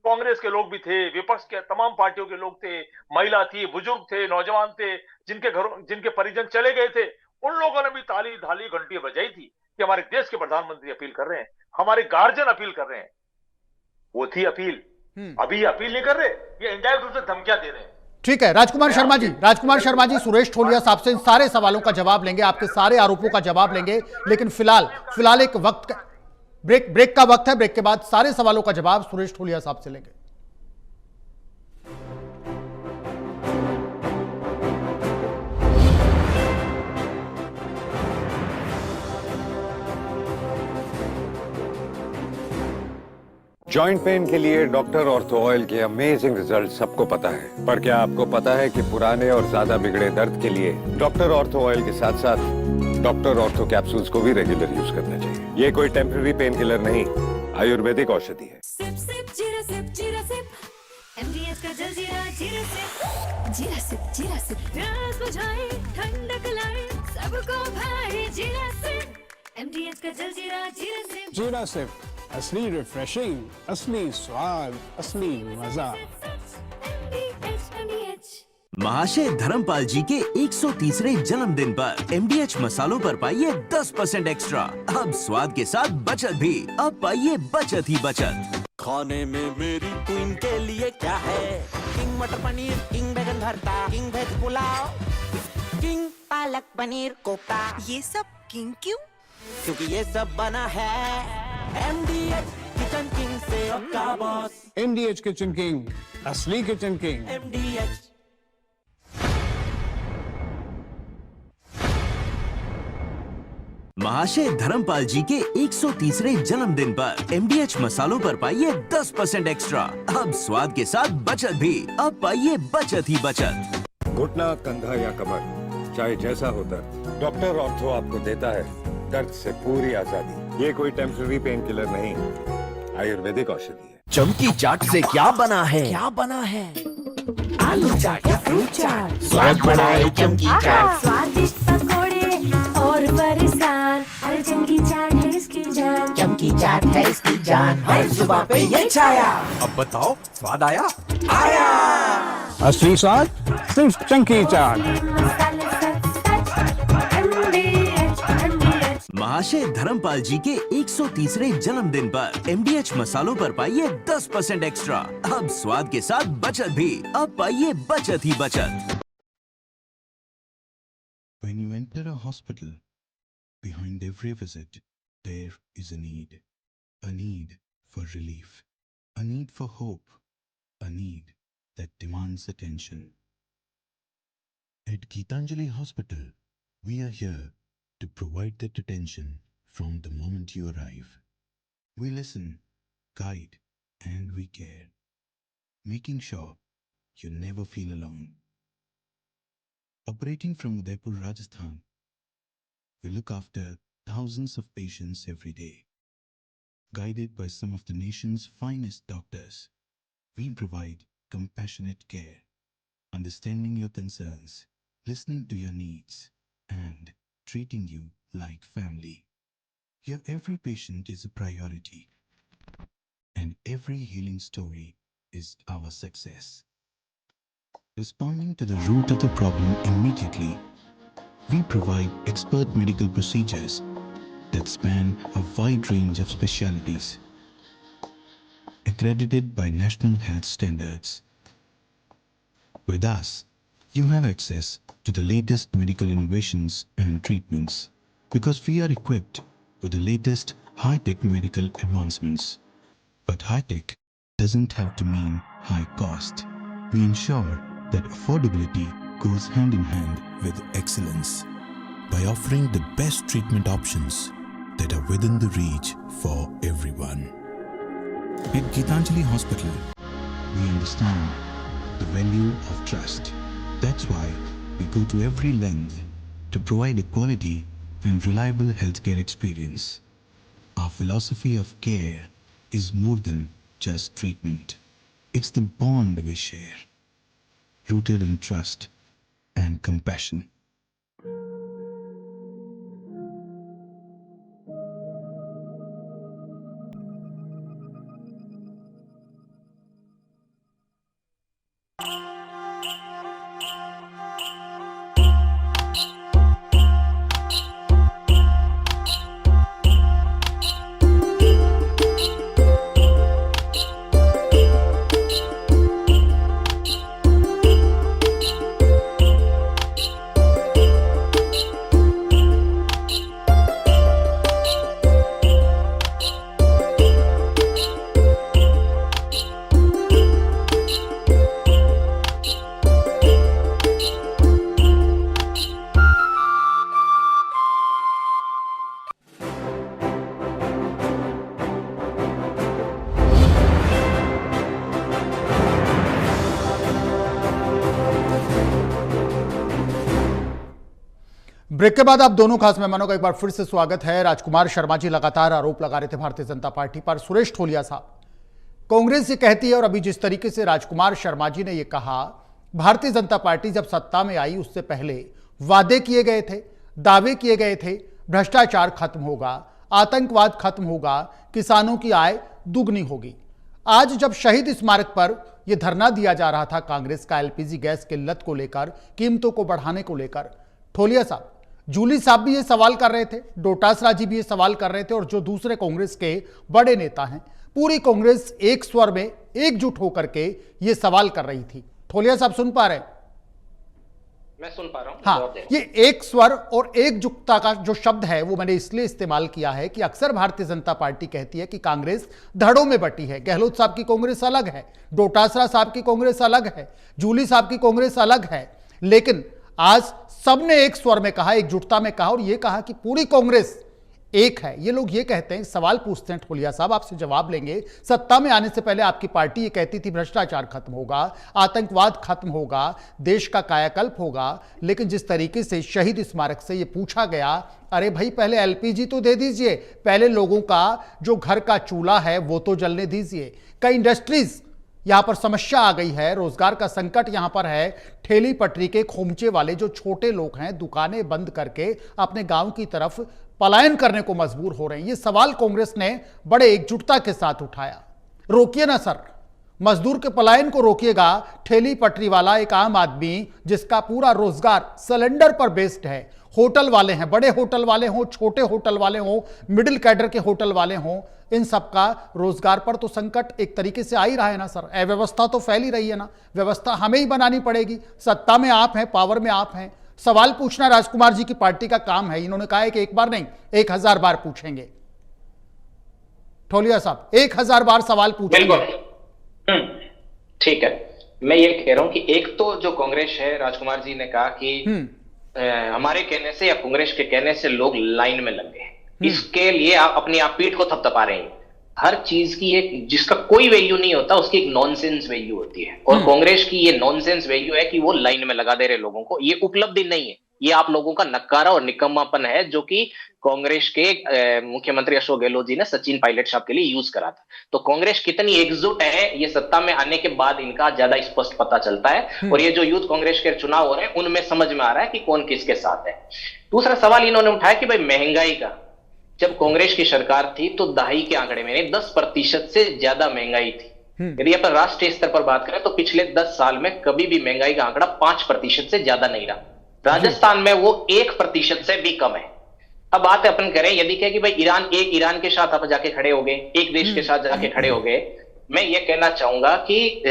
कांग्रेस के लोग भी थे, विपक्ष के तमाम पार्टियों के लोग थे, महिला थी, बुजुर्ग थे, नौजवान थे, जिनके घरों, जिनके परिजन चले गए थे, उन लोगों ने भी ताली, थाली, घंटी बजाई थी कि हमारे देश के प्रधानमंत्री अपील कर रहे हैं, हमारे गार्जियन अपील कर रहे हैं। वो थी अपील। अभी ये अपील नहीं कर रहे, ये इनडायरेक्ट रूप से धमकियां दे रहे हैं। ठीक है राजकुमार शर्मा जी, सुरेश ठोलिया साहब से इन सारे सवालों का जवाब लेंगे, आपके सारे आरोपों का जवाब लेंगे, लेकिन फिलहाल एक वक्त का ब्रेक का वक्त है। ब्रेक के बाद सारे सवालों का जवाब सुरेश ठोलिया साहब से लेंगे। जॉइंट पेन के लिए डॉक्टर ऑर्थो ऑयल के अमेजिंग रिजल्ट सबको पता है, पर क्या आपको पता है कि पुराने और ज्यादा बिगड़े दर्द के लिए डॉक्टर ऑर्थो ऑयल के साथ साथ डॉक्टर ऑर्थो कैप्सूल्स को भी रेगुलर यूज करना चाहिए। ये कोई टेम्पररी पेन किलर नहीं, आयुर्वेदिक औषधि है। सिप सिप जीरा सिप जीरा सिप एमडीएच का जलजीरा जीरा सिप जीरा सिप जीरा सिप प्यास बुझाए ठंडक लाए सबको भाए जीरा सिप एमडीएच का जलजीरा जीरा सिप जीरा सिप असली रिफ्रेशिंग, असली स्वाद, असली मजा। महाशय धर्मपाल जी के 130वें जन्मदिन पर MDH मसालों पर पाइए 10% एक्स्ट्रा। अब स्वाद के साथ बचत भी। अब पाइए बचत ही बचत। खाने में मेरी क्वीन के लिए क्या है? किंग मटर पनीर, किंग बैगन भरता, king veg pulao, king palak paneer kofta. ये सब किंग क्यों? क्योंकि ये सब बना है MDH किचन किंग से। का बॉस MDH Kitchen King, असली Kitchen King. MDH। महाशय धर्मपाल जी के 130वें जन्मदिन पर MDH मसालों पर पाइए 10% एक्स्ट्रा। अब स्वाद के साथ बचत भी। अब पाइए बचत ही बचत। घुटना, कंधा या कमर, चाहे जैसा हो दर्द, डॉक्टर ऑर्थो आपको देता है दर्द से पूरी आजादी। ये कोई टेम्पररी पेन किलर नहीं, आयुर्वेदिक औषधि है। चमकी चाट से क्या बना है? क्या बना है? आलू चाट या फ्रूट चाट, स्वाद बढ़ाए चमकी चाट। स्वादिष्ट पकोड़े और बरसान, हर चमकी चाट है इसकी जान। चमकी चाट है इसकी जान, हर सुबह पे ये छाया। अब बताओ स्वाद आया? आया। असली स्वाद सिर्फ चंकी चाट। मसाले सच MDH। महाशय धर्मपाल जी के 130वें जन्मदिन पर MDH मसालों पर पाइए 10% एक्स्ट्रा। अब स्वाद के साथ बचत भी। अब पाइए बचत ही बचत। When you enter a hospital, behind every visit, there is a need. A need for relief. A need for hope. A need that demands attention. At Geetanjali Hospital, we are here to provide that attention from the moment you arrive. We listen, guide, and we care, making sure you never feel alone. Operating from Udaipur, Rajasthan, we look after thousands of patients every day. Guided by some of the nation's finest doctors, we provide compassionate care, understanding your concerns, listening to your needs, and treating you like family. Your every patient is a priority, and every healing story is our success. Responding to the root of the problem immediately, we provide expert medical procedures that span a wide range of specialties, accredited by national health standards. With us, you have access to the latest medical innovations and treatments because we are equipped with the latest high-tech medical advancements. But high-tech doesn't have to mean high cost. We ensure that affordability goes hand in hand with excellence by offering the best treatment options that are within the reach for everyone. At Geetanjali Hospital, we understand the value of trust. That's why we go to every length to provide a quality and reliable healthcare experience. Our philosophy of care is more than just treatment. It's the bond we share, rooted in trust and compassion. Break के बाद आप दोनों खास मेहमानों का एक बार फिर से स्वागत है। राजकुमार शर्मा जी लगातार आरोप लगा रहे थे भारतीय जनता पार्टी पर। सुरेश ठोलिया साहब, कांग्रेस ये कहती है और अभी जिस तरीके से राजकुमार शर्मा जी ने ये कहा, भारतीय जनता पार्टी जब सत्ता में आई उससे पहले वादे किए गए थे, दावे किए गए थे, भ्रष्टाचार खत्म होगा, आतंकवाद खत्म होगा, किसानों की आय दुगनी होगी। आज जब शहीद स्मारक पर यह धरना दिया जा रहा था कांग्रेस का एलपीजी गैस किल्लत को लेकर, कीमतों को बढ़ाने को लेकर, ठोलिया साहब, जूली साहब भी ये सवाल कर रहे थे, डोटासरा जी भी ये सवाल कर रहे थे, और जो दूसरे कांग्रेस के बड़े नेता हैं, पूरी कांग्रेस एक स्वर में एकजुट होकर के ये सवाल कर रही थी। ठोलिया साहब सुन पा रहे हैं? मैं सुन पा रहा हूं। हाँ, ये एक स्वर और एकजुटता का जो शब्द है वो मैंने इसलिए इस्तेमाल किया है कि अक्सर भारतीय जनता पार्टी कहती है कि कांग्रेस धड़ों में बटी है। गहलोत साहब की कांग्रेस अलग है, डोटासरा साहब की कांग्रेस अलग है, जूली साहब की कांग्रेस अलग है, लेकिन आज सबने एक स्वर में कहा, एकजुटता में कहा, और यह कहा कि पूरी कांग्रेस एक है। ये लोग ये कहते हैं, सवाल पूछते हैं ठोलिया साहब, आपसे जवाब लेंगे। सत्ता में आने से पहले आपकी पार्टी ये कहती थी भ्रष्टाचार खत्म होगा, आतंकवाद खत्म होगा, देश का कायाकल्प होगा, लेकिन जिस तरीके से शहीद स्मारक से ये पूछा गया, अरे भाई पहले एलपीजी तो दे दीजिए, पहले लोगों का जो घर का चूल्हा है वो तो जलने दीजिए। कई इंडस्ट्रीज यहां पर समस्या आ गई है, रोजगार का संकट यहां पर है। ठेली पटरी के खोमचे वाले जो छोटे लोग हैं, दुकानें बंद करके अपने गांव की तरफ पलायन करने को मजबूर हो रहे हैं। ये सवाल कांग्रेस ने बड़े एकजुटता के साथ उठाया। रोकिए ना सर, मजदूर के पलायन को रोकिएगा। ठेली पटरी वाला एक आम आदमी जिसका पूरा रोजगार सिलेंडर पर बेस्ड है, होटल वाले हैं, बड़े होटल वाले हों, छोटे होटल वाले हों, मिडिल कैडर के होटल वाले हों, इन सबका रोजगार पर तो संकट एक तरीके से आ ही रहा है ना सर। अव्यवस्था तो फैल ही रही है ना, व्यवस्था हमें ही बनानी पड़ेगी। सत्ता में आप हैं, पावर में आप हैं, सवाल पूछना राजकुमार जी की पार्टी का काम है। इन्होंने कहा है कि एक बार नहीं 1000 बार पूछेंगे। ठोलिया साहब 1000 बार सवाल पूछेंगे। ठीक है, मैं ये कह रहा हूं कि एक तो जो कांग्रेस है, राजकुमार जी ने कहा कि हमारे कहने से या कांग्रेस के कहने से लोग लाइन में लग गए, इसके लिए आप अपनी आप पीठ को थपथपा रहे हैं। हर चीज की एक, जिसका कोई वैल्यू नहीं होता उसकी एक नॉनसेंस वैल्यू होती है, और कांग्रेस की ये नॉनसेंस वैल्यू है कि वो लाइन में लगा दे रहे लोगों को। ये उपलब्धि नहीं है, ये आप लोगों का नकारा और निकम्मापन है, जो कि कांग्रेस के मुख्यमंत्री अशोक गहलोत जी ने सचिन पायलट साहब के लिए यूज करा था। तो कांग्रेस कितनी एकजुट है, ये सत्ता में आने के बाद इनका ज्यादा स्पष्ट पता चलता है, और ये जो यूथ कांग्रेस के चुनाव हो रहे हैं उनमें समझ में आ रहा है कि कौन किसके साथ है। दूसरा सवाल इन्होंने उठाया कि भाई महंगाई का, जब कांग्रेस की सरकार थी तो दहाई के आंकड़े में 10% से ज्यादा महंगाई थी। यदि अपन राष्ट्रीय स्तर पर बात करें तो पिछले 10 साल में कभी भी महंगाई का आंकड़ा 5% से ज्यादा नहीं रहा। राजस्थान में वो 1% से भी कम है। अब बात अपन करें, यदि कहे कि भाई ईरान के साथ आप जाके खड़े हो गए, एक देश के साथ जाके खड़े हो गए, मैं ये कहना चाहूंगा कि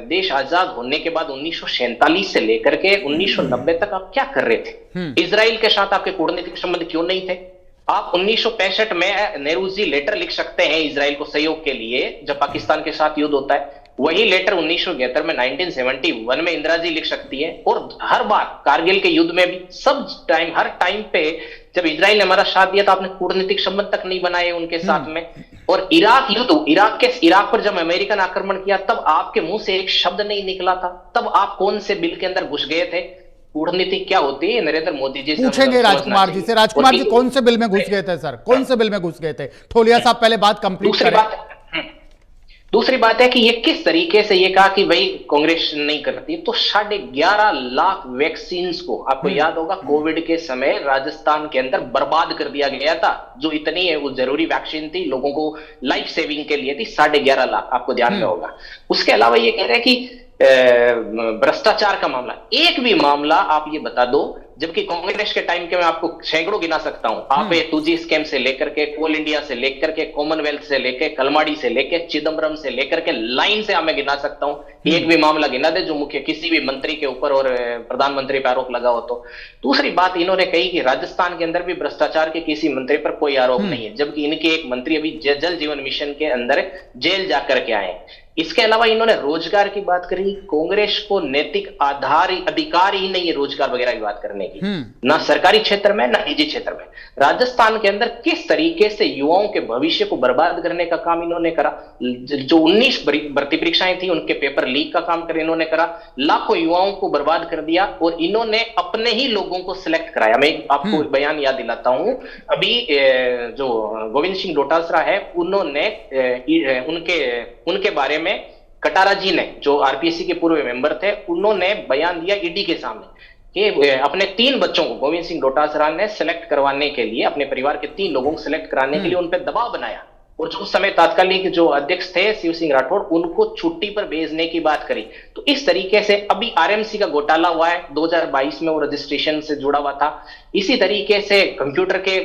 देश आजाद होने के बाद 1947 से लेकर के 1990 तक आप क्या कर रहे थे? इजराइल के साथ आपके कूटनीतिक संबंध क्यों नहीं थे? आप 1965 में नेहरू जी लेटर लिख सकते हैं इजराइल को सहयोग के लिए, जब पाकिस्तान के साथ युद्ध होता है। वही लेटर 1971 में 1971 में इंदिरा जी लिख सकती है, और हर बार कारगिल के युद्ध में भी सब टाइम, हर टाइम पे जब इजराइल ने हमारा साथ दिया तो आपने कूटनीतिक संबंध तक नहीं बनाए उनके साथ में। और इराक युद्ध, इराक पर जब अमेरिकन आक्रमण किया तब आपके मुंह से एक शब्द नहीं निकला था। तब आप कौन से बिल के अंदर घुस गए थे? कूटनीति क्या होती है नरेंद्र मोदी जी से पूछेंगे राजकुमार जी से। राजकुमार जी कौन से बिल में घुस गए थे सर, कौन से बिल में घुस गए थे? ठोलिया साहब पहले बात कंप्लीट करें। दूसरी बात है कि ये किस तरीके से ये कहा कि भाई कांग्रेस नहीं करती, तो 11.5 लाख वैक्सीन को आपको याद होगा कोविड के समय राजस्थान के अंदर बर्बाद कर दिया गया था। जो इतनी है वो जरूरी वैक्सीन थी, लोगों को लाइफ सेविंग के लिए थी, 11.5 लाख, आपको ध्यान में होगा। उसके अलावा ये कह रहे हैं कि भ्रष्टाचार का मामला, एक भी मामला आप ये बता दो, जबकि कांग्रेस के टाइम के मैं आपको सैकड़ों गिना सकता हूं। आप 2G स्कैम से लेकर के, कोल इंडिया से लेकर के, कॉमनवेल्थ से लेकर, कलमाड़ी से लेकर, चिदम्बरम से लेकर के, लाइन से मैं गिना सकता हूं। एक भी मामला गिना दे जो मुख्य किसी भी मंत्री के ऊपर और प्रधानमंत्री पर आरोप लगा हो तो। दूसरी बात इन्होंने कही कि राजस्थान के अंदर भी भ्रष्टाचार के किसी मंत्री पर कोई आरोप नहीं है, जबकि इनके एक मंत्री अभी जल जीवन मिशन के अंदर जेल जाकर के आए। इसके अलावा इन्होंने रोजगार की बात करी। कांग्रेस को नैतिक अधिकार ही नहीं है रोजगार वगैरह की बात करने की, ना सरकारी क्षेत्र में ना निजी क्षेत्र में। राजस्थान के अंदर किस तरीके से युवाओं के भविष्य को बर्बाद करने का काम इन्होंने करा। जो 19 भर्ती परीक्षाएं थी उनके पेपर लीक का काम कर इन्होंने करा, लाखों युवाओं को बर्बाद कर दिया, और इन्होंने अपने ही लोगों को सिलेक्ट कराया। मैं आपको बयान याद दिलाता हूं, अभी जो गोविंद सिंह डोटासरा है उन्होंने उनके बारे में कटारा जी ने, जो आरपीएससी के पूर्व मेंबर थे, उन्होंने बयान दिया ईडी के सामने कि अपने 3 बच्चों को गोविंद सिंह डोटासरा ने सिलेक्ट करवाने के लिए, अपने परिवार के 3 लोगों को सिलेक्ट कराने के लिए उन पर दबाव बनाया। और जो उस समय तात्कालिक जो अध्यक्ष थे शिव सिंह राठौड़, उनको छुट्टी पर भेजने की बात करी। तो इस तरीके से अभी आरएमसी का घोटाला हुआ है 2022 में, वो रजिस्ट्रेशन से जुड़ा हुआ था। इसी तरीके से कंप्यूटर के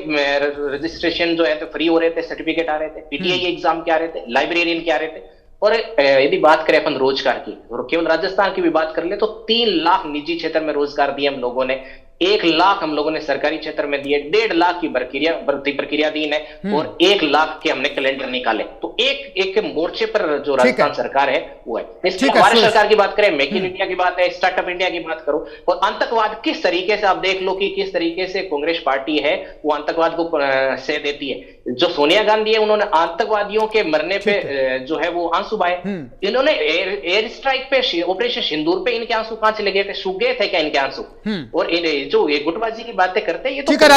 रजिस्ट्रेशन जो है तो फ्री हो रहे थे, सर्टिफिकेट आ रहे थे, पीटीआई एग्जाम के आ रहे थे, लाइब्रेरियन के आ रहे थे। और यदि बात करें अपन रोजगार की, और केवल राजस्थान की भी बात कर ले तो 3 लाख निजी क्षेत्र में रोजगार दिए हम लोगों ने, 1 लाख हम लोगों ने सरकारी क्षेत्र में दिए, 1.5 लाख की भर्ती प्रक्रिया दी है, और 1 लाख के हमने कैलेंडर निकाले। तो एक एक मोर्चे पर जो राजस्थान सरकार है वो है। इसमें हमारे सरकार की बात करें, मेक इन इंडिया की बात है, स्टार्टअप इंडिया की बात करो, और आतंकवाद किस तरीके से आप देख लो कि किस तरीके से कांग्रेस पार्टी है वो आतंकवाद को से देती है। जो सोनिया गांधी है, उन्होंने आतंकवादियों के मरने पे जो है वो आंसू बहाए। इन्होंने एयर स्ट्राइक पे, ऑपरेशन सिंदूर पे इनके आंसू कहां चले गए थे? सूख गए थे क्या इनके आंसू? और जो ये गुटबाजी की बातें करते हैं, ये तो ठीक है।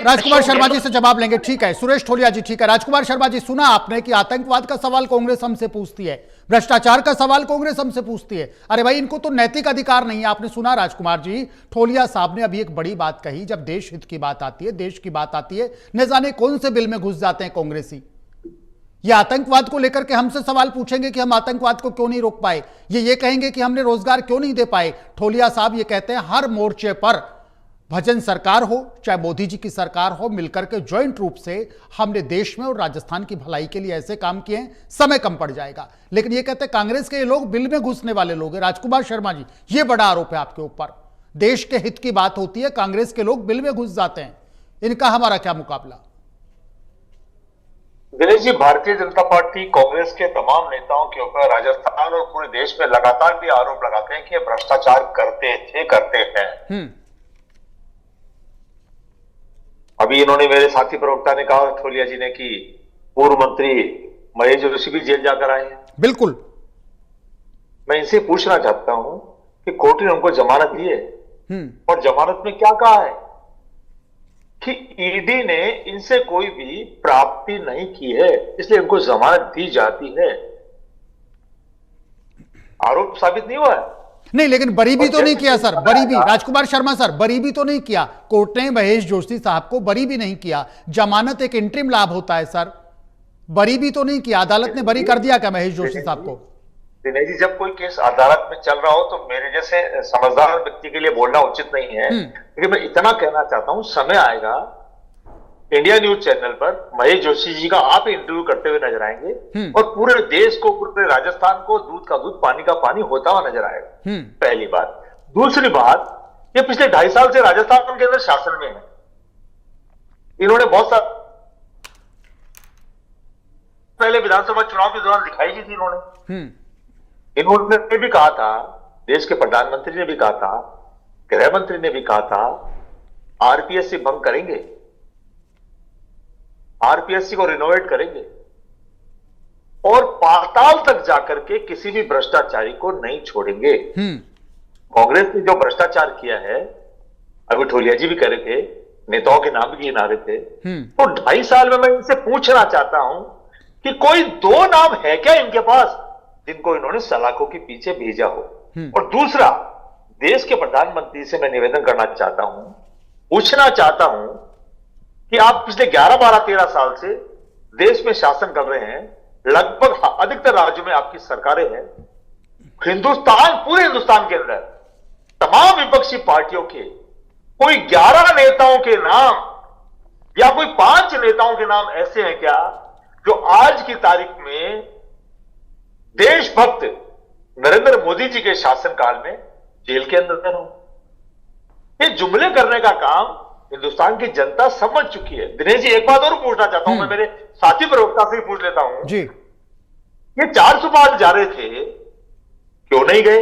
राजकुमार शर्मा जी से जवाब लेंगे। ठीक है सुरेश ठोलिया जी। ठीक है राजकुमार शर्मा जी, सुना आपने कि आतंकवाद का सवाल कांग्रेस हमसे पूछती है, भ्रष्टाचार का सवाल कांग्रेस हमसे पूछती है। अरे भाई, इनको तो नैतिक अधिकार नहीं है। आपने सुना राजकुमार जी, ठोलिया साहब ने अभी एक बड़ी बात कही। जब देश हित की बात आती है, देश की बात आती है, न जाने कौन से बिल में घुस जाते हैं कांग्रेसी। ये आतंकवाद को लेकर के हमसे सवाल पूछेंगे कि हम आतंकवाद को क्यों नहीं रोक पाए, ये कहेंगे कि हमने रोजगार क्यों नहीं दे पाए। ठोलिया साहब ये कहते हैं हर मोर्चे पर, भजन सरकार हो चाहे मोदी जी की सरकार हो, मिलकर के ज्वाइंट रूप से हमने देश में और राजस्थान की भलाई के लिए ऐसे काम किए हैं, समय कम पड़ जाएगा। लेकिन ये कहते हैं कांग्रेस के ये लोग बिल में घुसने वाले लोग हैं। राजकुमार शर्मा जी, ये बड़ा आरोप है आपके ऊपर। देश के हित की बात होती है, कांग्रेस के लोग बिल में घुस जाते हैं। इनका हमारा क्या मुकाबला? दिनेश जी, भारतीय जनता पार्टी कांग्रेस के तमाम नेताओं के ऊपर राजस्थान और पूरे देश में लगातार भी आरोप लगाते हैं कि ये भ्रष्टाचार करते थे, करते हैं। अभी इन्होंने, मेरे साथी प्रवक्ता ने कहा, ठोलिया जी ने, कि पूर्व मंत्री महेश जोशी भी जेल जाकर आए हैं। बिल्कुल। मैं इनसे पूछना चाहता हूं कि कोर्ट ने उनको जमानत दी है, और जमानत में क्या कहा है कि ईडी ने इनसे कोई भी प्राप्ति नहीं की है, इसलिए इनको जमानत दी जाती है। आरोप साबित नहीं हुआ है। नहीं, लेकिन बरी भी तो नहीं किया सर, बरी भी, राजकुमार शर्मा सर, बरी भी तो नहीं किया। कोर्ट ने महेश जोशी साहब को बरी भी नहीं किया। जमानत एक इंटरिम लाभ होता है सर, बरी भी तो नहीं किया। अदालत ने बरी कर दिया क्या महेश जोशी साहब को? दिनेश जी, जब कोई केस अदालत में चल रहा हो तो मेरे जैसे समझदार व्यक्ति के लिए बोलना उचित नहीं है, लेकिन मैं इतना कहना चाहता हूं, समय आएगा इंडिया न्यूज चैनल पर महेश जोशी जी का आप इंटरव्यू करते हुए नजर आएंगे, और पूरे देश को, पूरे राजस्थान को दूध का दूध पानी का पानी होता हुआ नजर आएगा। पहली बात। दूसरी बात, ये पिछले 2.5 साल से राजस्थान के अंदर शासन में है। इन्होंने बहुत सारा पहले विधानसभा चुनाव के दौरान दिखाई दी थी। इन्होंने भी कहा था, देश के प्रधानमंत्री ने भी कहा था, गृह मंत्री ने भी कहा था, आरपीएससी भंग करेंगे, आरपीएससी को रिनोवेट करेंगे, और पाताल तक जाकर के किसी भी भ्रष्टाचारी को नहीं छोड़ेंगे। कांग्रेस ने जो भ्रष्टाचार किया है, अभी ठोलिया जी भी कह रहे थे, नेताओं के नाम भी गिना रहे थे, तो 2.5 साल में मैं इनसे पूछना चाहता हूं कि कोई 2 नाम है क्या इनके पास जिनको इन्होंने सलाखों के पीछे भेजा हो? और दूसरा, देश के प्रधानमंत्री से मैं निवेदन करना चाहता हूं, पूछना चाहता हूं कि आप पिछले 11, 12, 13 साल से देश में शासन कर रहे हैं, लगभग अधिकतर राज्यों में आपकी सरकारें हैं, हिंदुस्तान, पूरे हिंदुस्तान के अंदर तमाम विपक्षी पार्टियों के कोई 11 नेताओं के नाम या कोई 5 नेताओं के नाम ऐसे हैं क्या जो आज की तारीख में देशभक्त नरेंद्र मोदी जी के शासनकाल में जेल के अंदर हो? ये जुमले करने का काम हिंदुस्तान की जनता समझ चुकी है। दिनेश जी, एक बात और पूछना चाहता हूं, मैं मेरे साथी प्रवक्ता से ही पूछ लेता हूं जी। ये 400 पार जा रहे थे, क्यों नहीं गए?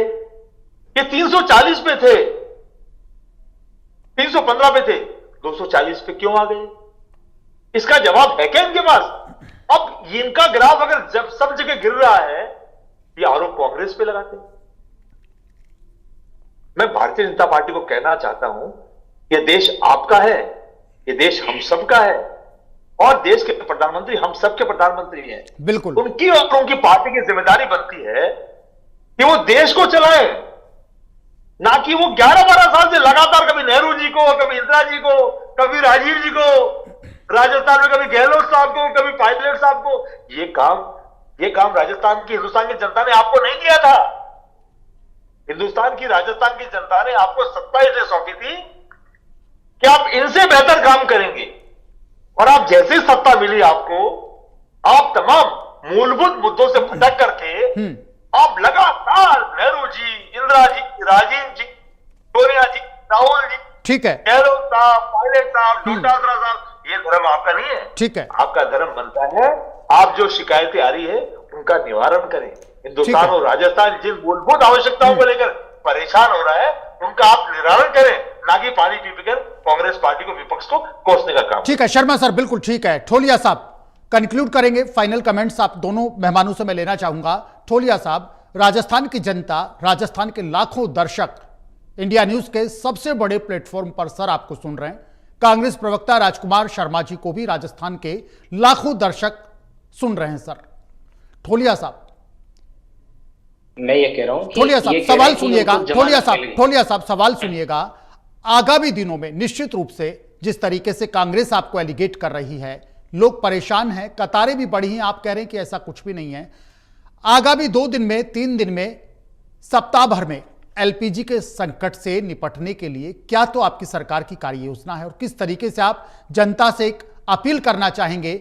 ये 340 पे थे, 315 पे थे, 240 पे क्यों आ गए? इसका जवाब है क्या इनके पास? अब इनका ग्राफ अगर जब सब जगह गिर रहा है, ये आरोप कांग्रेस पे लगाते हैं। मैं भारतीय जनता पार्टी को कहना चाहता हूं, यह देश आपका है, यह देश हम सबका है, और देश के प्रधानमंत्री हम सबके प्रधानमंत्री हैं। बिल्कुल। उनकी और उनकी पार्टी की जिम्मेदारी बनती है कि वो देश को चलाए, ना कि वो 11-12 साल से लगातार कभी नेहरू जी को, कभी इंदिरा जी को, कभी राजीव जी को, राजस्थान में कभी गहलोत साहब को, कभी पायलट साहब को। ये काम राजस्थान की, हिंदुस्तान की जनता ने आपको नहीं दिया था। हिंदुस्तान की, राजस्थान की जनता ने आपको सत्ता इसलिए सौंपी थी कि आप इनसे बेहतर काम करेंगे। और आप जैसी सत्ता मिली आपको, आप तमाम मूलभूत मुद्दों से भटक करके आप लगातार नेहरू जी, इंदिरा जी, राजीव जी, सोनिया जी, राहुल जी, ठीक है, गहलोत साहब, पायलट साहब, डोटासरा साहब, ये धर्म आपका नहीं है। ठीक है, आपका धर्म बनता है आप जो शिकायतें आ रही है उनका निवारण करें। हिंदुस्तान और राजस्थान जिन मूलभूत आवश्यकताओं को लेकर परेशान हो रहा है उनका आप निवारण करें, ना कि पानी पीकर कांग्रेस पार्टी को, विपक्ष को कोसने का काम। ठीक है शर्मा सर, बिल्कुल ठीक है। ठोलिया साहब कंक्लूड करेंगे, फाइनल कमेंट्स आप दोनों मेहमानों से मैं लेना चाहूंगा। ठोलिया साहब, राजस्थान की जनता, राजस्थान के लाखों दर्शक इंडिया न्यूज के सबसे बड़े प्लेटफॉर्म पर सर आपको सुन रहे हैं। कांग्रेस प्रवक्ता राजकुमार शर्मा जी को भी राजस्थान के लाखों दर्शक सुन रहे हैं। सर ठोलिया साहब, मैं ये कह रहा हूं कि ठोलिया साहब ये कह सवाल रहे हैं कि सुनिएगा। उनको जमानत ठोलिया साहब सवाल सुनिएगा। आगामी दिनों में निश्चित रूप से जिस तरीके से कांग्रेस आपको एलिगेट कर रही है, लोग परेशान हैं, कतारें भी बढ़ी हैं, आप कह रहे हैं कि ऐसा कुछ भी नहीं है। आगामी 2 दिन में, 3 दिन में, सप्ताह भर में एलपीजी के संकट से निपटने के लिए क्या तो आपकी सरकार की कार्य योजना है और किस तरीके से आप जनता से एक अपील करना चाहेंगे,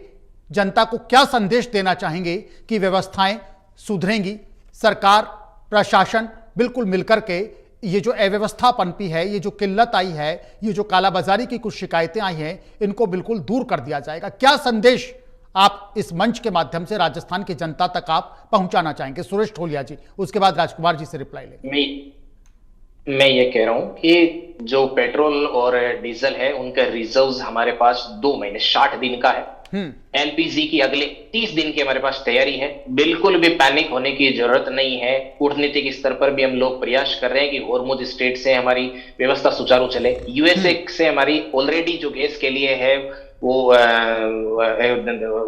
जनता को क्या संदेश देना चाहेंगे कि व्यवस्थाएं सुधरेंगी, सरकार प्रशासन बिल्कुल मिलकर के ये जो अव्यवस्था पनपी है, ये जो किल्लत आई है, ये जो कालाबाजारी की कुछ शिकायतें आई हैं, इनको बिल्कुल दूर कर दिया जाएगा। क्या संदेश आप इस मंच के माध्यम से राजस्थान की जनता तक आप पहुंचाना चाहेंगे? सुरेश ठोलिया जी, उसके बाद राजकुमार जी से रिप्लाई लेंगे। मैं ये कह रहा हूं कि जो पेट्रोल और डीजल है उनका रिजर्व्स हमारे पास 2 महीने 60 दिन का है। एलपीजी की अगले 30 दिन की हमारे पास तैयारी है। बिल्कुल भी पैनिक होने की जरूरत नहीं है। कूटनीतिक स्तर पर भी हम लोग प्रयास कर रहे हैं कि हॉर्मुज स्ट्रेट से हमारी व्यवस्था सुचारू चले। यूएसए से हमारी ऑलरेडी जो गैस के लिए है वो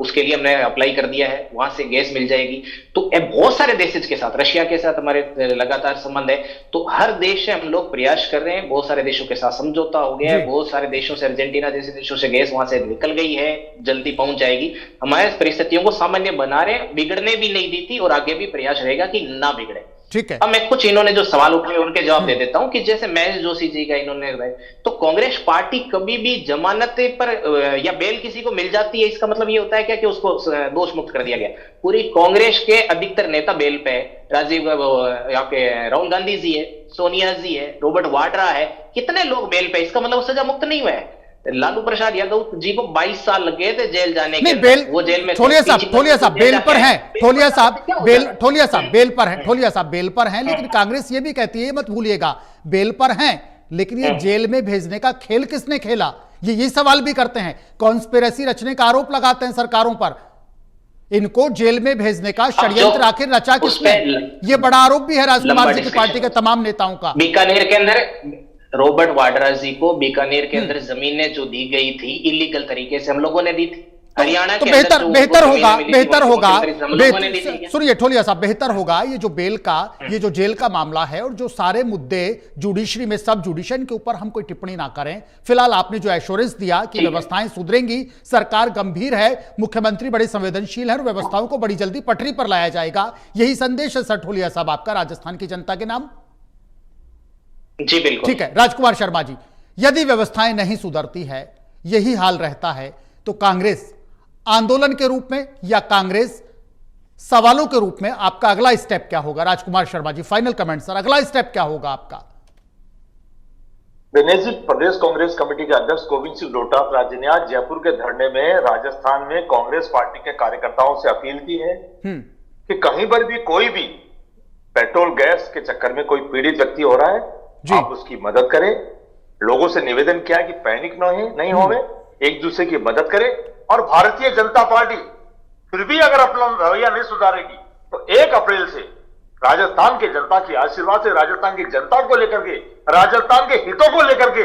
उसके लिए हमने अप्लाई कर दिया है, वहां से गैस मिल जाएगी। तो बहुत सारे देशों के साथ, रशिया के साथ हमारे लगातार संबंध है, तो हर देश से हम लोग प्रयास कर रहे हैं। बहुत सारे देशों के साथ समझौता हो गया है, बहुत सारे देशों से, अर्जेंटीना जैसे देशों से गैस वहां से निकल गई है, जल्दी पहुंच जाएगी। हमारे परिस्थितियों को सामान्य बना रहे हैं, बिगड़ने भी नहीं देती और आगे भी प्रयास रहेगा कि ना बिगड़े। ठीक है, अब मैं कुछ इन्होंने जो सवाल उठाए उनके जवाब दे देता हूं कि जैसे महेश जोशी जी का इन्होंने, तो कांग्रेस पार्टी कभी भी जमानत पर या बेल किसी को मिल जाती है, इसका मतलब ये होता है क्या कि उसको दोष मुक्त कर दिया गया? पूरी कांग्रेस के अधिकतर नेता बेल पे है। राजीव, यहाँ पे राहुल गांधी जी है, सोनिया जी है, रॉबर्ट वाड्रा है, कितने लोग बेल पे, इसका मतलब वो सजा मुक्त नहीं हुए हैं। लालू प्रसाद यादव जी को 22 साल लगे थे जेल जाने के, बेल, वो जेल में ठोलिया साहब बेल पर हैं, ठोलिया साहब बेल पर हैं, ठोलिया साहब बेल पर हैं, लेकिन कांग्रेस ये भी कहती है, मत भूलिएगा, बेल पर हैं, लेकिन ये जेल में भेजने का खेल किसने खेला, ये सवाल भी करते हैं। कॉन्स्पिरेसी रचने का आरोप लगाते हैं सरकारों पर। इनको जेल में भेजने का षड्यंत्र आखिर रचा किसने? ये बड़ा आरोप भी है राजकुमार जी की पार्टी के तमाम नेताओं का। बीकानेर के अंदर रॉबर्ट वाड्रा जी को बीकानेर के अंदर जमीनें जो दी गई थी इलीगल तरीके से हम लोगों ने दी थी। हरियाणा तो के बेहतर होगा सुनिए ठोलिया साहब, बेहतर होगा ये जो बेल का, ये जो जेल का मामला है और जो सारे मुद्दे जुडिशरी में, सब जुडिशन के ऊपर हम कोई टिप्पणी ना करें। फिलहाल आपने जो एश्योरेंस दिया कि व्यवस्थाएं सुधरेंगी, सरकार गंभीर है, मुख्यमंत्री बड़े संवेदनशील है और व्यवस्थाओं को बड़ी जल्दी पटरी पर लाया जाएगा, यही संदेश है सर ठोलिया साहब आपका राजस्थान की जनता के नाम? जी बिल्कुल। ठीक है राजकुमार शर्मा जी, यदि व्यवस्थाएं नहीं सुधरती है, यही हाल रहता है, तो कांग्रेस आंदोलन के रूप में या कांग्रेस सवालों के रूप में आपका अगला स्टेप क्या होगा? Rajkumar Sharma ji final comment sir, अगला स्टेप क्या होगा आपका? दिनेश जी, प्रदेश कांग्रेस कमेटी के अध्यक्ष गोविंद सिंह डोटासरा जी ने आज जयपुर के धरने में राजस्थान में कांग्रेस पार्टी के कार्यकर्ताओं से अपील की है कि कहीं पर भी कोई भी पेट्रोल गैस के चक्कर में कोई पीड़ित व्यक्ति हो रहा है, आप उसकी मदद करें। लोगों से निवेदन किया कि पैनिक नहीं होवे, एक दूसरे की मदद करें। और भारतीय जनता पार्टी फिर भी अगर अपना रवैया नहीं सुधारेगी तो 1 अप्रैल से राजस्थान के जनता की आशीर्वाद से राजस्थान की जनता को लेकर के, राजस्थान के हितों को लेकर के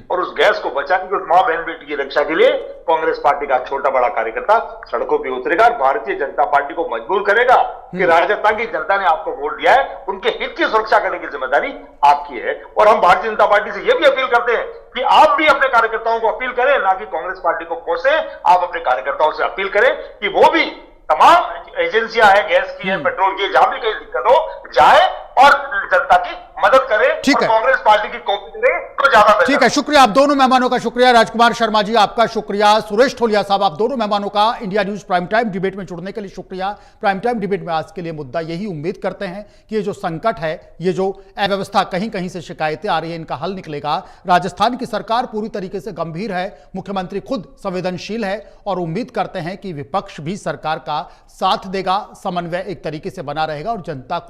और उस गैस को बचाने की, उस मां बहन बेटी की रक्षा के लिए कांग्रेस पार्टी का छोटा बड़ा कार्यकर्ता सड़कों पे उतरेगा और भारतीय जनता पार्टी को मजबूर करेगा कि राजस्थान की जनता ने आपको वोट दिया है, उनके हित की सुरक्षा करने की जिम्मेदारी आपकी है। और हम भारतीय जनता पार्टी से यह भी अपील करते हैं कि आप भी अपने कार्यकर्ताओं को अपील करें, ना कि कांग्रेस पार्टी को कोसे। आप अपने कार्यकर्ताओं से अपील करें कि वो भी तमाम एजेंसियां हैं, गैस की है, पेट्रोल की, जहां भी कहीं दिक्कत हो जाए और जनता की मदद करे ठीक और है। कांग्रेस पार्टी की कॉपी करे तो ज्यादा बेहतर। ठीक है, शुक्रिया आप दोनों मेहमानों का। शुक्रिया राजकुमार शर्मा जी, आपका शुक्रिया। सुरेश ठोलिया साहब, आप दोनों मेहमानों का India news prime time debate में जुड़ने के लिए शुक्रिया। प्राइम टाइम डिबेट में आज के लिए मुद्दा यही, उम्मीद करते हैं कि ये जो संकट है, ये जो अव्यवस्था, कहीं कहीं से शिकायतें आ रही है, इनका हल निकलेगा। राजस्थान की सरकार पूरी तरीके से गंभीर है, मुख्यमंत्री खुद संवेदनशील है और उम्मीद करते हैं कि विपक्ष भी सरकार का साथ देगा, समन्वय एक तरीके से बना रहेगा और जनता को